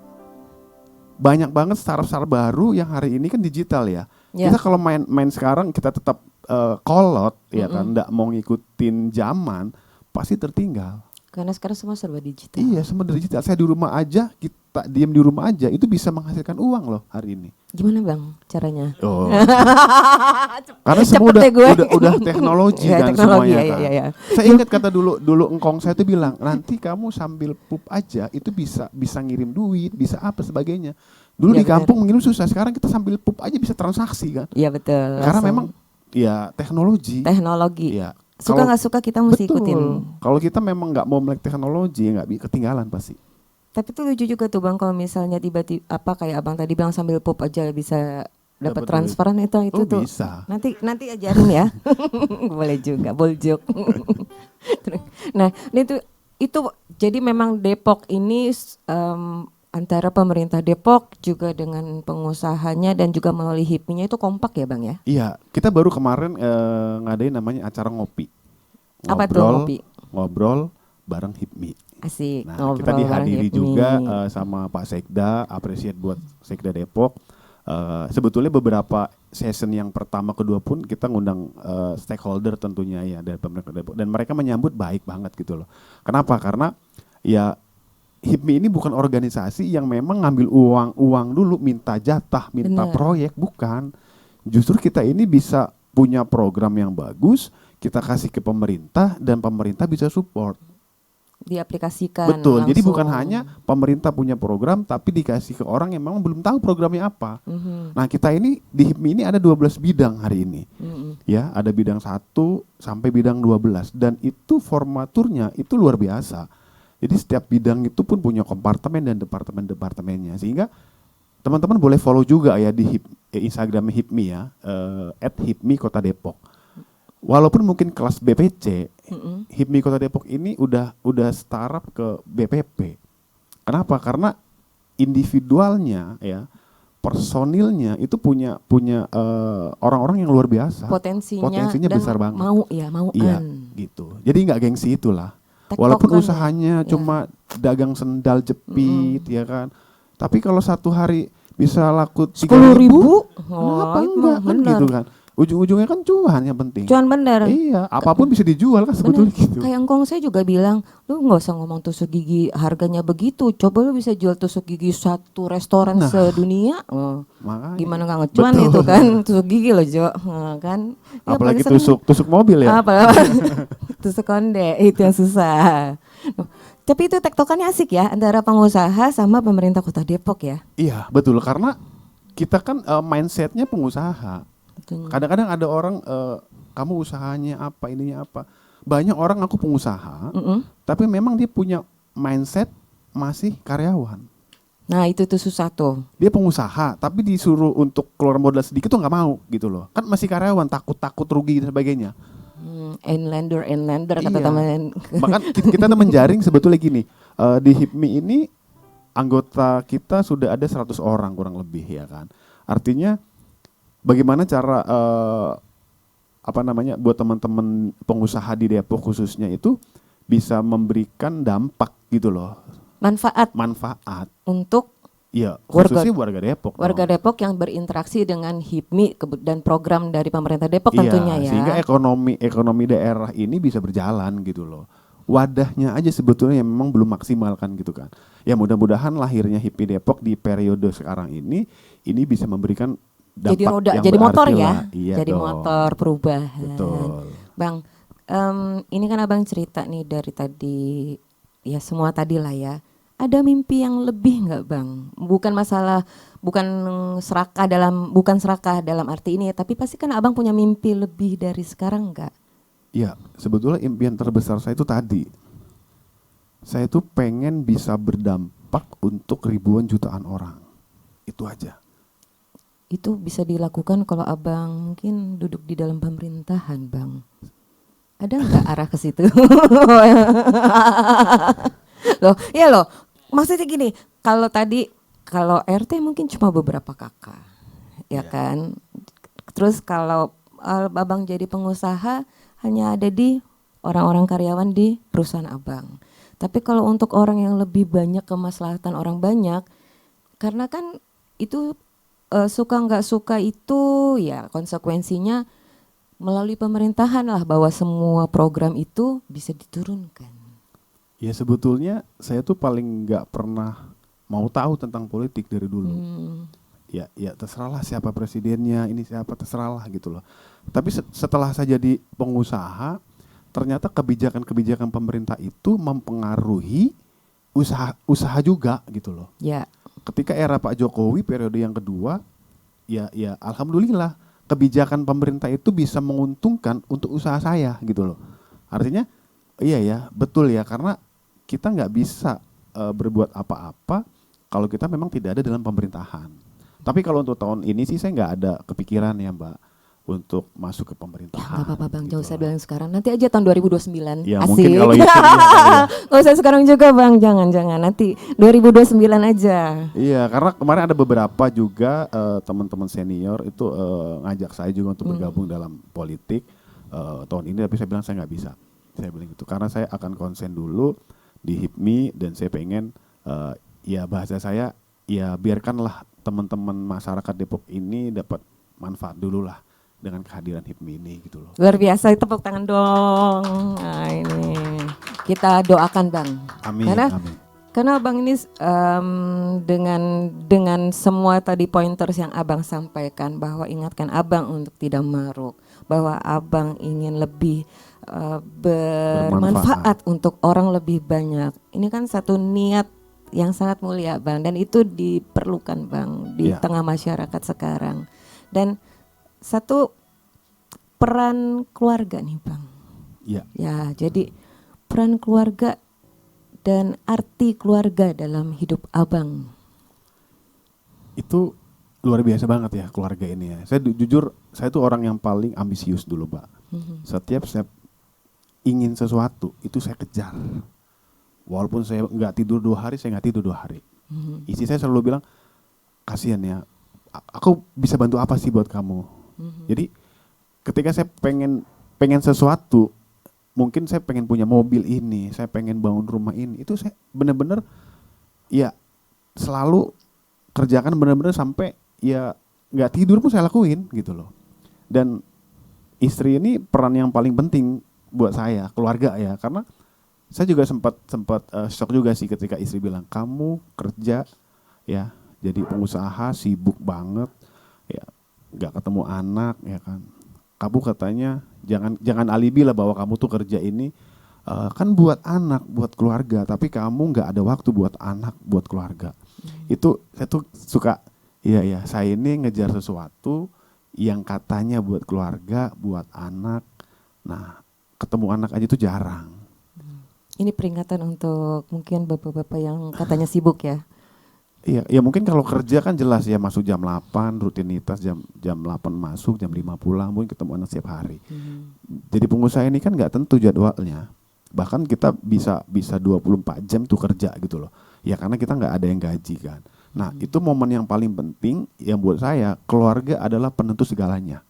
Banyak banget startup baru yang hari ini kan digital ya. Kita kalau main sekarang kita tetap kolot ya kan, nggak mau ngikutin zaman, pasti tertinggal. Karena sekarang semua serba digital. Iya, semua digital. Saya di rumah aja, kita diam di rumah aja, itu bisa menghasilkan uang loh hari ini. Gimana Bang caranya? Oh. Karena semua udah teknologi ya, kan teknologi, semuanya ya, kan. ya. Saya ingat kata dulu engkong saya itu bilang, nanti kamu sambil pup aja itu bisa ngirim duit, bisa apa sebagainya. Dulu ya, di kampung mengirim susah, sekarang kita sambil pup aja bisa transaksi kan. Iya betul. Karena memang ya teknologi. Iya. Suka Kalau- nggak suka kita mesti betul. ikutin. Kalau kita memang nggak mau melek teknologi, nggak ketinggalan pasti. Tapi itu lucu juga tuh Bang, kalau misalnya tiba-tiba kayak Abang tadi bilang sambil pop aja bisa dapat Dapat transferan itu Oh, tuh. bisa. Nanti ajarin ya. Boleh juga, boljuk. Nah, itu jadi memang Depok ini antara pemerintah Depok juga dengan pengusahanya dan juga melalui HIPMI-nya itu kompak ya Bang ya? Iya, kita baru kemarin ngadain namanya acara ngopi. Apa tuh ngopi? Ngobrol bareng HIPMI. Asik, Nah, ngobrol kita dihadiri bareng juga HIPMI. sama Pak Sekda, appreciate buat Sekda Depok. Sebetulnya beberapa season yang pertama kedua pun kita ngundang stakeholder tentunya ya dari pemerintah Depok, dan mereka menyambut baik banget gitu loh. Kenapa? Karena ya HIPMI ini bukan organisasi yang memang ngambil uang dulu, minta jatah, minta Bener. proyek, bukan. Justru kita ini bisa punya program yang bagus, kita kasih ke pemerintah dan pemerintah bisa support. Diaplikasikan Betul. Jadi langsung. bukan hanya pemerintah punya program tapi dikasih ke orang yang memang belum tahu programnya apa. Nah, kita ini di HIPMI ini ada 12 bidang hari ini. Ya, ada bidang 1 sampai bidang 12 dan itu formaturnya itu luar biasa. Jadi setiap bidang itu pun punya kompartemen dan departemen-departemennya. Sehingga teman-teman boleh follow juga ya di Instagram HIPMI ya, @HIPMI Kota Depok. Walaupun mungkin kelas BPC, HIPMI Kota Depok ini udah startup ke BPP. Kenapa? Karena individualnya ya, personilnya itu punya orang-orang yang luar biasa. Potensinya dan besar banget. mauan. Iya, gitu. Jadi nggak gengsi itulah. Tektokan Walaupun ya. usahanya cuma dagang sendal jepit, ya kan. Tapi kalau satu hari bisa laku 10.000? Kenapa Oh, enggak kan bener. gitu kan. Ujung-ujungnya kan cuan yang penting. Cuan bener. Iya, apapun bisa dijual kan sebetulnya Bener. gitu. Kayak engkong saya juga bilang, lu nggak usah ngomong tusuk gigi harganya begitu. Coba lu bisa jual tusuk gigi satu restoran Nah. sedunia. Oh, Makanya. gimana nggak ngecuan Betul. itu kan tusuk gigi loh Jo. Kan. Ya, Apalagi paling seneng. tusuk mobil ya. Tusuk konde itu yang susah. Tapi itu tektokannya asik ya antara pengusaha sama pemerintah Kota Depok ya. Iya, betul karena kita kan mindsetnya pengusaha. Betul. Kadang-kadang ada orang kamu usahanya apa, ininya apa. Banyak orang aku pengusaha, tapi memang dia punya mindset masih karyawan. Nah itu tuh susah tuh. Dia pengusaha, tapi disuruh untuk keluar modal sedikit tuh nggak mau gitu loh. Kan masih karyawan, takut rugi dan sebagainya. Inlander kata Iya. teman. Bahkan kita tuh menjaring sebetulnya gini, di HIPMI ini anggota kita sudah ada 100 orang kurang lebih ya kan. Artinya bagaimana cara buat teman-teman pengusaha di Depok khususnya itu bisa memberikan dampak gitu loh, manfaat Untuk ya Warga- khususnya warga Depok warga dong. Depok yang berinteraksi dengan HIPMI dan program dari pemerintah Depok Iya, tentunya ya. sehingga ekonomi daerah ini bisa berjalan gitu loh. Wadahnya aja sebetulnya yang memang belum maksimal kan gitu kan. Ya mudah-mudahan lahirnya HIPMI Depok di periode sekarang ini bisa memberikan dampak Jadi roda, yang jadi motor berarti ya. lah. Iya Jadi dong. motor perubahan. Betul. Bang, ini kan abang cerita nih dari tadi, ya semua tadi lah ya. Ada mimpi yang lebih nggak bang? Bukan serakah dalam arti ini, tapi pasti kan abang punya mimpi lebih dari sekarang nggak? Ya, sebetulnya impian terbesar saya itu tadi. Saya tuh pengen bisa berdampak untuk ribuan jutaan orang. Itu aja. Itu bisa dilakukan kalau abang mungkin duduk di dalam pemerintahan bang. Ada nggak arah ke situ? Loh, ya loh. Maksudnya gini, kalau RT mungkin cuma beberapa kakak, ya kan. Terus kalau abang jadi pengusaha hanya ada di orang-orang karyawan di perusahaan abang. Tapi kalau untuk orang yang lebih banyak kemaslahatan orang banyak, karena kan itu suka nggak suka itu ya konsekuensinya melalui pemerintahan lah bahwa semua program itu bisa diturunkan. Ya sebetulnya saya tuh paling nggak pernah mau tahu tentang politik dari dulu. Ya terserahlah siapa presidennya, ini siapa terserahlah gitu loh. Tapi setelah saya jadi pengusaha, ternyata kebijakan-kebijakan pemerintah itu mempengaruhi usaha juga gitu loh. Ya. Ketika era Pak Jokowi periode yang kedua, ya alhamdulillah kebijakan pemerintah itu bisa menguntungkan untuk usaha saya gitu loh. Artinya iya ya betul ya, karena kita nggak bisa berbuat apa-apa kalau kita memang tidak ada dalam pemerintahan. Tapi kalau untuk tahun ini sih saya nggak ada kepikiran ya Mbak untuk masuk ke Ya pemerintahan. nggak apa-apa bang, gitu jangan usah loh. bilang sekarang. Nanti aja tahun 2029. Ya Asik. mungkin kalau itu iya. Nggak usah sekarang juga bang, jangan. Nanti 2029 aja. Iya, karena kemarin ada beberapa juga teman-teman senior itu ngajak saya juga untuk bergabung dalam politik tahun ini, tapi saya bilang saya nggak bisa. Saya bilang gitu karena saya akan konsen dulu di HIPMI dan saya pengen ya bahasa saya ya biarkanlah teman-teman masyarakat Depok ini dapat manfaat dulu lah dengan kehadiran HIPMI ini gitu loh. Luar biasa, tepuk tangan dong. Nah ini kita doakan bang. Amin. Amin. Karena abang ini dengan semua tadi pointers yang abang sampaikan, bahwa ingatkan abang untuk tidak maruk, bahwa abang ingin lebih bermanfaat untuk orang lebih banyak. Ini kan satu niat yang sangat mulia bang, dan itu diperlukan bang di tengah masyarakat sekarang. Dan satu peran keluarga nih bang. Iya. Ya jadi peran keluarga dan arti keluarga dalam hidup abang. Itu luar biasa banget ya keluarga ini ya. Saya jujur saya tuh orang yang paling ambisius dulu Mbak. Setiap saya ingin sesuatu itu saya kejar. Walaupun saya nggak tidur 2 hari, saya nggak tidur 2 hari. Istri saya selalu bilang, kasihan ya, aku bisa bantu apa sih buat kamu? Jadi ketika saya pengen sesuatu, mungkin saya pengen punya mobil ini, saya pengen bangun rumah ini, itu saya benar-benar ya selalu kerjakan benar-benar sampai ya nggak tidur pun saya lakuin gitu loh. Dan istri ini peran yang paling penting buat saya, keluarga ya, karena saya juga sempat shock juga sih ketika istri bilang, kamu kerja ya jadi pengusaha sibuk banget ya, nggak ketemu anak ya kan, kamu katanya jangan alibi lah bahwa kamu tuh kerja ini kan buat anak, buat keluarga, tapi kamu nggak ada waktu buat anak, buat keluarga. Itu saya tuh suka, iya saya ini ngejar sesuatu yang katanya buat keluarga, buat anak, nah ketemu anak aja itu jarang. Ini peringatan untuk mungkin bapak-bapak yang katanya sibuk ya. Iya, ya mungkin kalau kerja kan jelas ya, masuk jam 8, rutinitas jam 8 masuk, jam 5 pulang, mungkin ketemu anak setiap hari. Jadi pengusaha ini kan nggak tentu jadwalnya. Bahkan kita bisa 24 jam tuh kerja gitu loh. Ya karena kita nggak ada yang gaji kan. Nah itu momen yang paling penting yang buat saya, keluarga adalah penentu segalanya.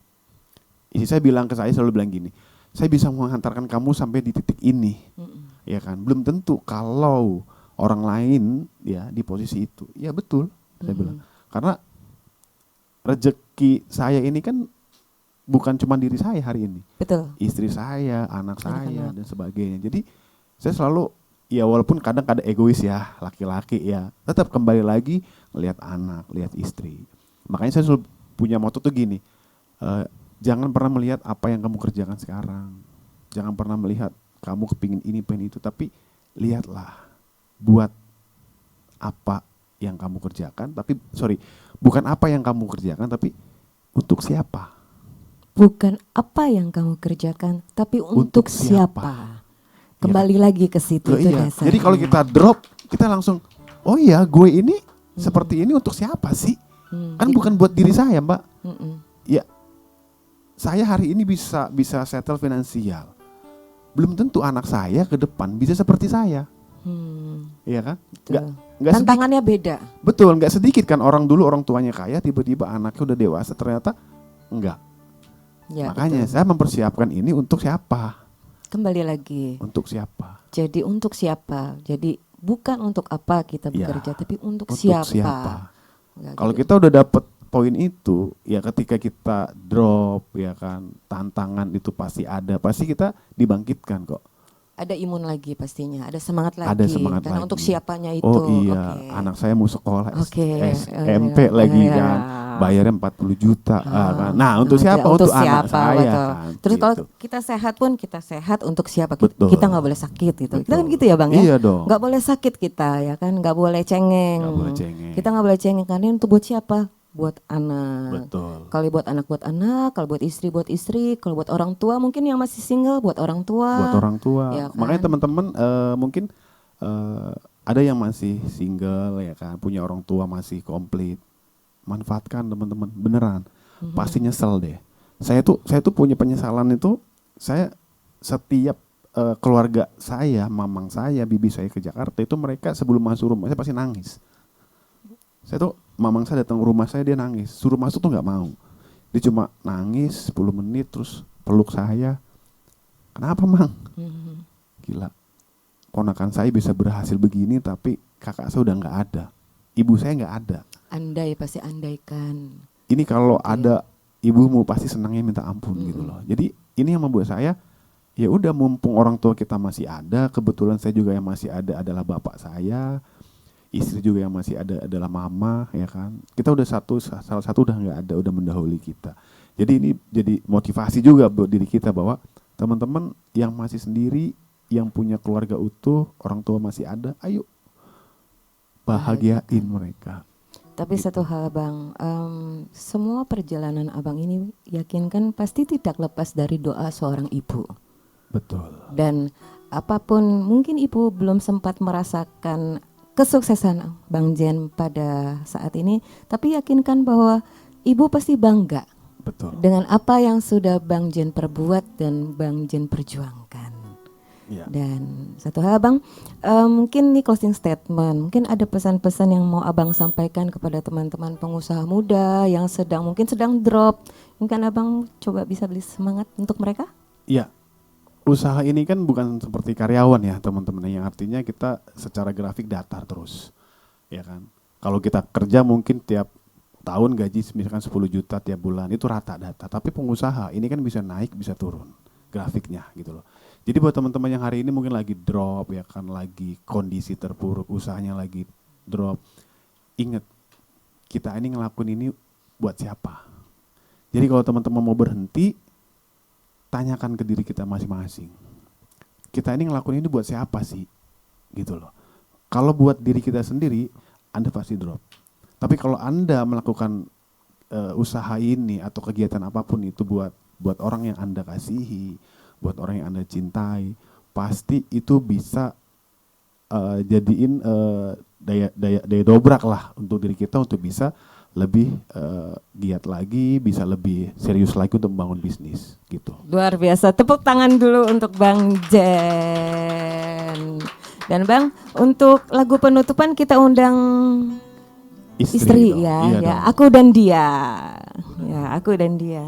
Istri saya bilang ke saya, selalu bilang gini, saya bisa menghantarkan kamu sampai di titik ini. Ya kan, belum tentu kalau orang lain ya di posisi itu. Ya betul, saya bilang. Karena rezeki saya ini kan bukan cuma diri saya hari ini. Betul. Istri saya, anak saya dan sebagainya. Jadi saya selalu ya walaupun kadang-kadang egois ya, laki-laki ya, tetap kembali lagi lihat anak, lihat istri. Makanya saya selalu punya motto tuh gini, jangan pernah melihat apa yang kamu kerjakan sekarang. Jangan pernah melihat kamu kepingin ini, pengen itu, tapi lihatlah buat apa yang kamu kerjakan, tapi bukan apa yang kamu kerjakan, tapi untuk siapa. Bukan apa yang kamu kerjakan, tapi untuk siapa. Kembali lagi ke situ. Itu Iya. dasarnya. Jadi kalau kita drop, kita langsung, oh iya gue ini seperti ini untuk siapa sih? Kan bukan buat diri saya Mbak. Ya, saya hari ini bisa settle finansial. Belum tentu anak saya ke depan bisa seperti saya. Iya kan? Nggak Tantangannya beda. Betul, nggak sedikit kan orang tuanya kaya, tiba-tiba anaknya udah dewasa ternyata enggak. Ya, Makanya betul. saya mempersiapkan ini untuk siapa? Kembali lagi. Untuk siapa? Jadi untuk siapa? Jadi bukan untuk apa kita bekerja, tapi untuk siapa? Ya, Kalau gitu. kita udah dapet poin itu, ya ketika kita drop, ya kan, tantangan itu pasti ada, pasti kita dibangkitkan kok. Ada imun lagi pastinya, ada semangat lagi. Ada semangat Karena lagi. untuk siapanya itu. Oh iya, Oke. anak saya mau sekolah Oke. SMP lagi Iya. kan, bayarnya 40 juta. Kan. Nah untuk siapa? Untuk Untuk anak siapa, saya betul. kan. Terus kalau gitu. kita sehat pun kita sehat untuk siapa? Betul. Kita nggak boleh sakit gitu. Kita kan Betul. gitu ya Bang ya. Iya dong. Nggak boleh sakit kita ya kan, nggak boleh cengeng. Nggak boleh cengeng. Kita nggak boleh cengeng karena untuk buat siapa? Buat anak. Betul. Kalau buat anak, kalau buat istri, kalau buat orang tua mungkin yang masih single buat orang tua. Buat orang tua. Ya kan? Makanya teman-teman mungkin ada yang masih single ya kan, punya orang tua masih komplit. Manfaatkan teman-teman, beneran. Pasti nyesel deh. Saya tuh punya penyesalan itu, saya setiap keluarga saya, mamang saya, bibi saya ke Jakarta itu mereka sebelum masuk rumah saya pasti nangis. Saya tuh mamang saya datang ke rumah saya dia nangis, suruh masuk tuh nggak mau. Dia cuma nangis 10 menit terus peluk saya. Kenapa Mang? Gila. Ponakan saya bisa berhasil begini tapi kakak saya udah nggak ada. Ibu saya nggak ada. Pasti andaikan. Ini kalau ada ibumu pasti senangnya minta ampun gitu loh. Jadi ini yang membuat saya ya udah mumpung orang tua kita masih ada, kebetulan saya juga yang masih ada adalah bapak saya. Istri juga yang masih ada adalah mama ya kan. Kita udah salah satu udah nggak ada, udah mendahului kita. Jadi ini jadi motivasi juga buat diri kita bahwa teman-teman yang masih sendiri, yang punya keluarga utuh, orang tua masih ada, ayo bahagiain mereka. Tapi satu hal Bang, semua perjalanan Abang ini yakinkan pasti tidak lepas dari doa seorang ibu. Betul. Dan apapun mungkin ibu belum sempat merasakan kesuksesan Bang Jen pada saat ini, tapi yakinkan bahwa ibu pasti bangga Betul. dengan apa yang sudah Bang Jen perbuat dan Bang Jen perjuangkan. Ya. Dan satu hal Bang, mungkin nih closing statement, mungkin ada pesan-pesan yang mau Abang sampaikan kepada teman-teman pengusaha muda yang mungkin sedang drop, mungkin Abang coba bisa beri semangat untuk mereka? Iya. Usaha ini kan bukan seperti karyawan ya teman-teman, yang artinya kita secara grafik datar terus, ya kan. Kalau kita kerja mungkin tiap tahun gaji misalkan 10 juta tiap bulan, itu rata data. Tapi pengusaha ini kan bisa naik, bisa turun grafiknya gitu loh. Jadi buat teman-teman yang hari ini mungkin lagi drop ya kan, lagi kondisi terpuruk, usahanya lagi drop. Ingat, kita ini ngelakuin ini buat siapa? Jadi kalau teman-teman mau berhenti, tanyakan ke diri kita masing-masing. Kita ini ngelakuin ini buat siapa sih? Gitu loh. Kalau buat diri kita sendiri, Anda pasti drop. Tapi kalau Anda melakukan usaha ini atau kegiatan apapun itu buat orang yang Anda kasihi, buat orang yang Anda cintai, pasti itu bisa jadiin daya dobrak lah untuk diri kita untuk bisa lebih giat lagi, bisa lebih serius lagi untuk membangun bisnis gitu. Luar biasa, tepuk tangan dulu untuk Bang Jen. Dan Bang, untuk lagu penutupan kita undang istri dong. ya, Iya ya, dong. aku dan dia. Ya, aku dan dia.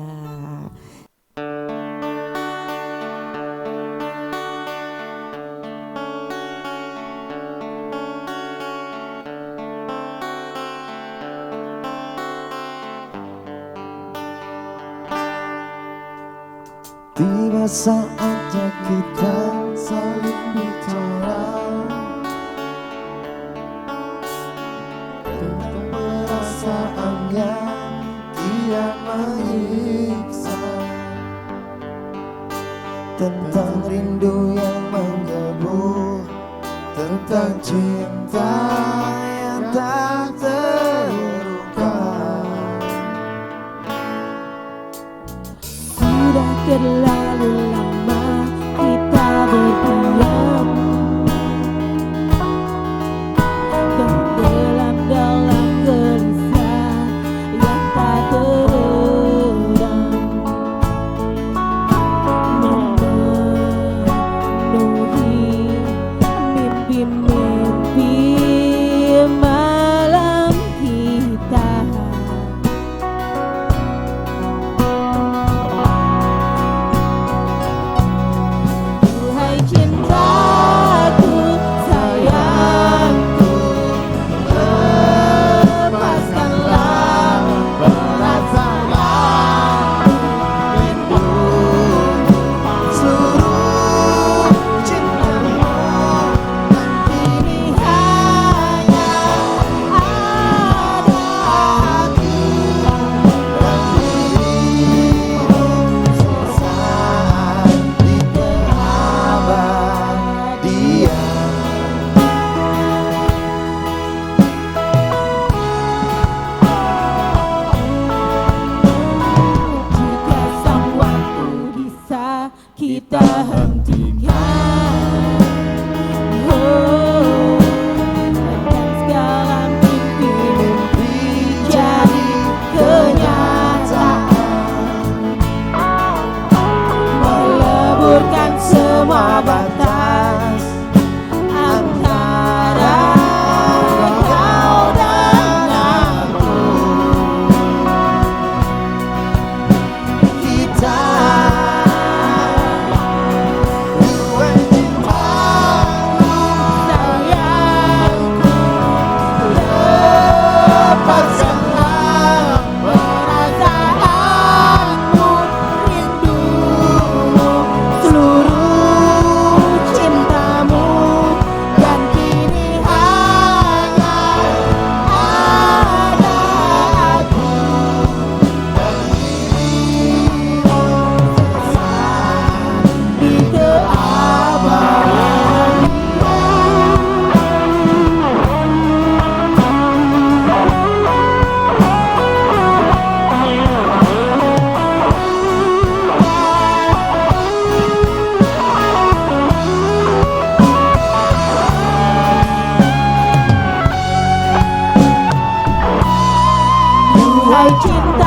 Tiba saatnya kita saling bicara tentang perasaan yang kian menyiksa, tentang rindu yang menggebu, tentang cinta yang tak terluka. Sudah terlalu lama kita berdiam, tenggelam dalam gelisah yang tak teredam, memenuhi mimpi-mimpi malam kita. Duhai cintaku, sayangku, lepaskanlah perasaan rindu, Seluruh cintamu dan kini hanya ada aku dan dirimu selesai di keabadian. jika sang waktu bisa kita hentikan, oh, dan segala mimpi-mimpi jadi kenyataan, meleburkan semua batas antara kau dan aku. Kita dua cintamu, Sayangku, lepaskanlah perasaanmu, rindumu, seluruh cintamu, dan kini hanya ada aku dan dirimu selesai di keabadian. Duhai cinta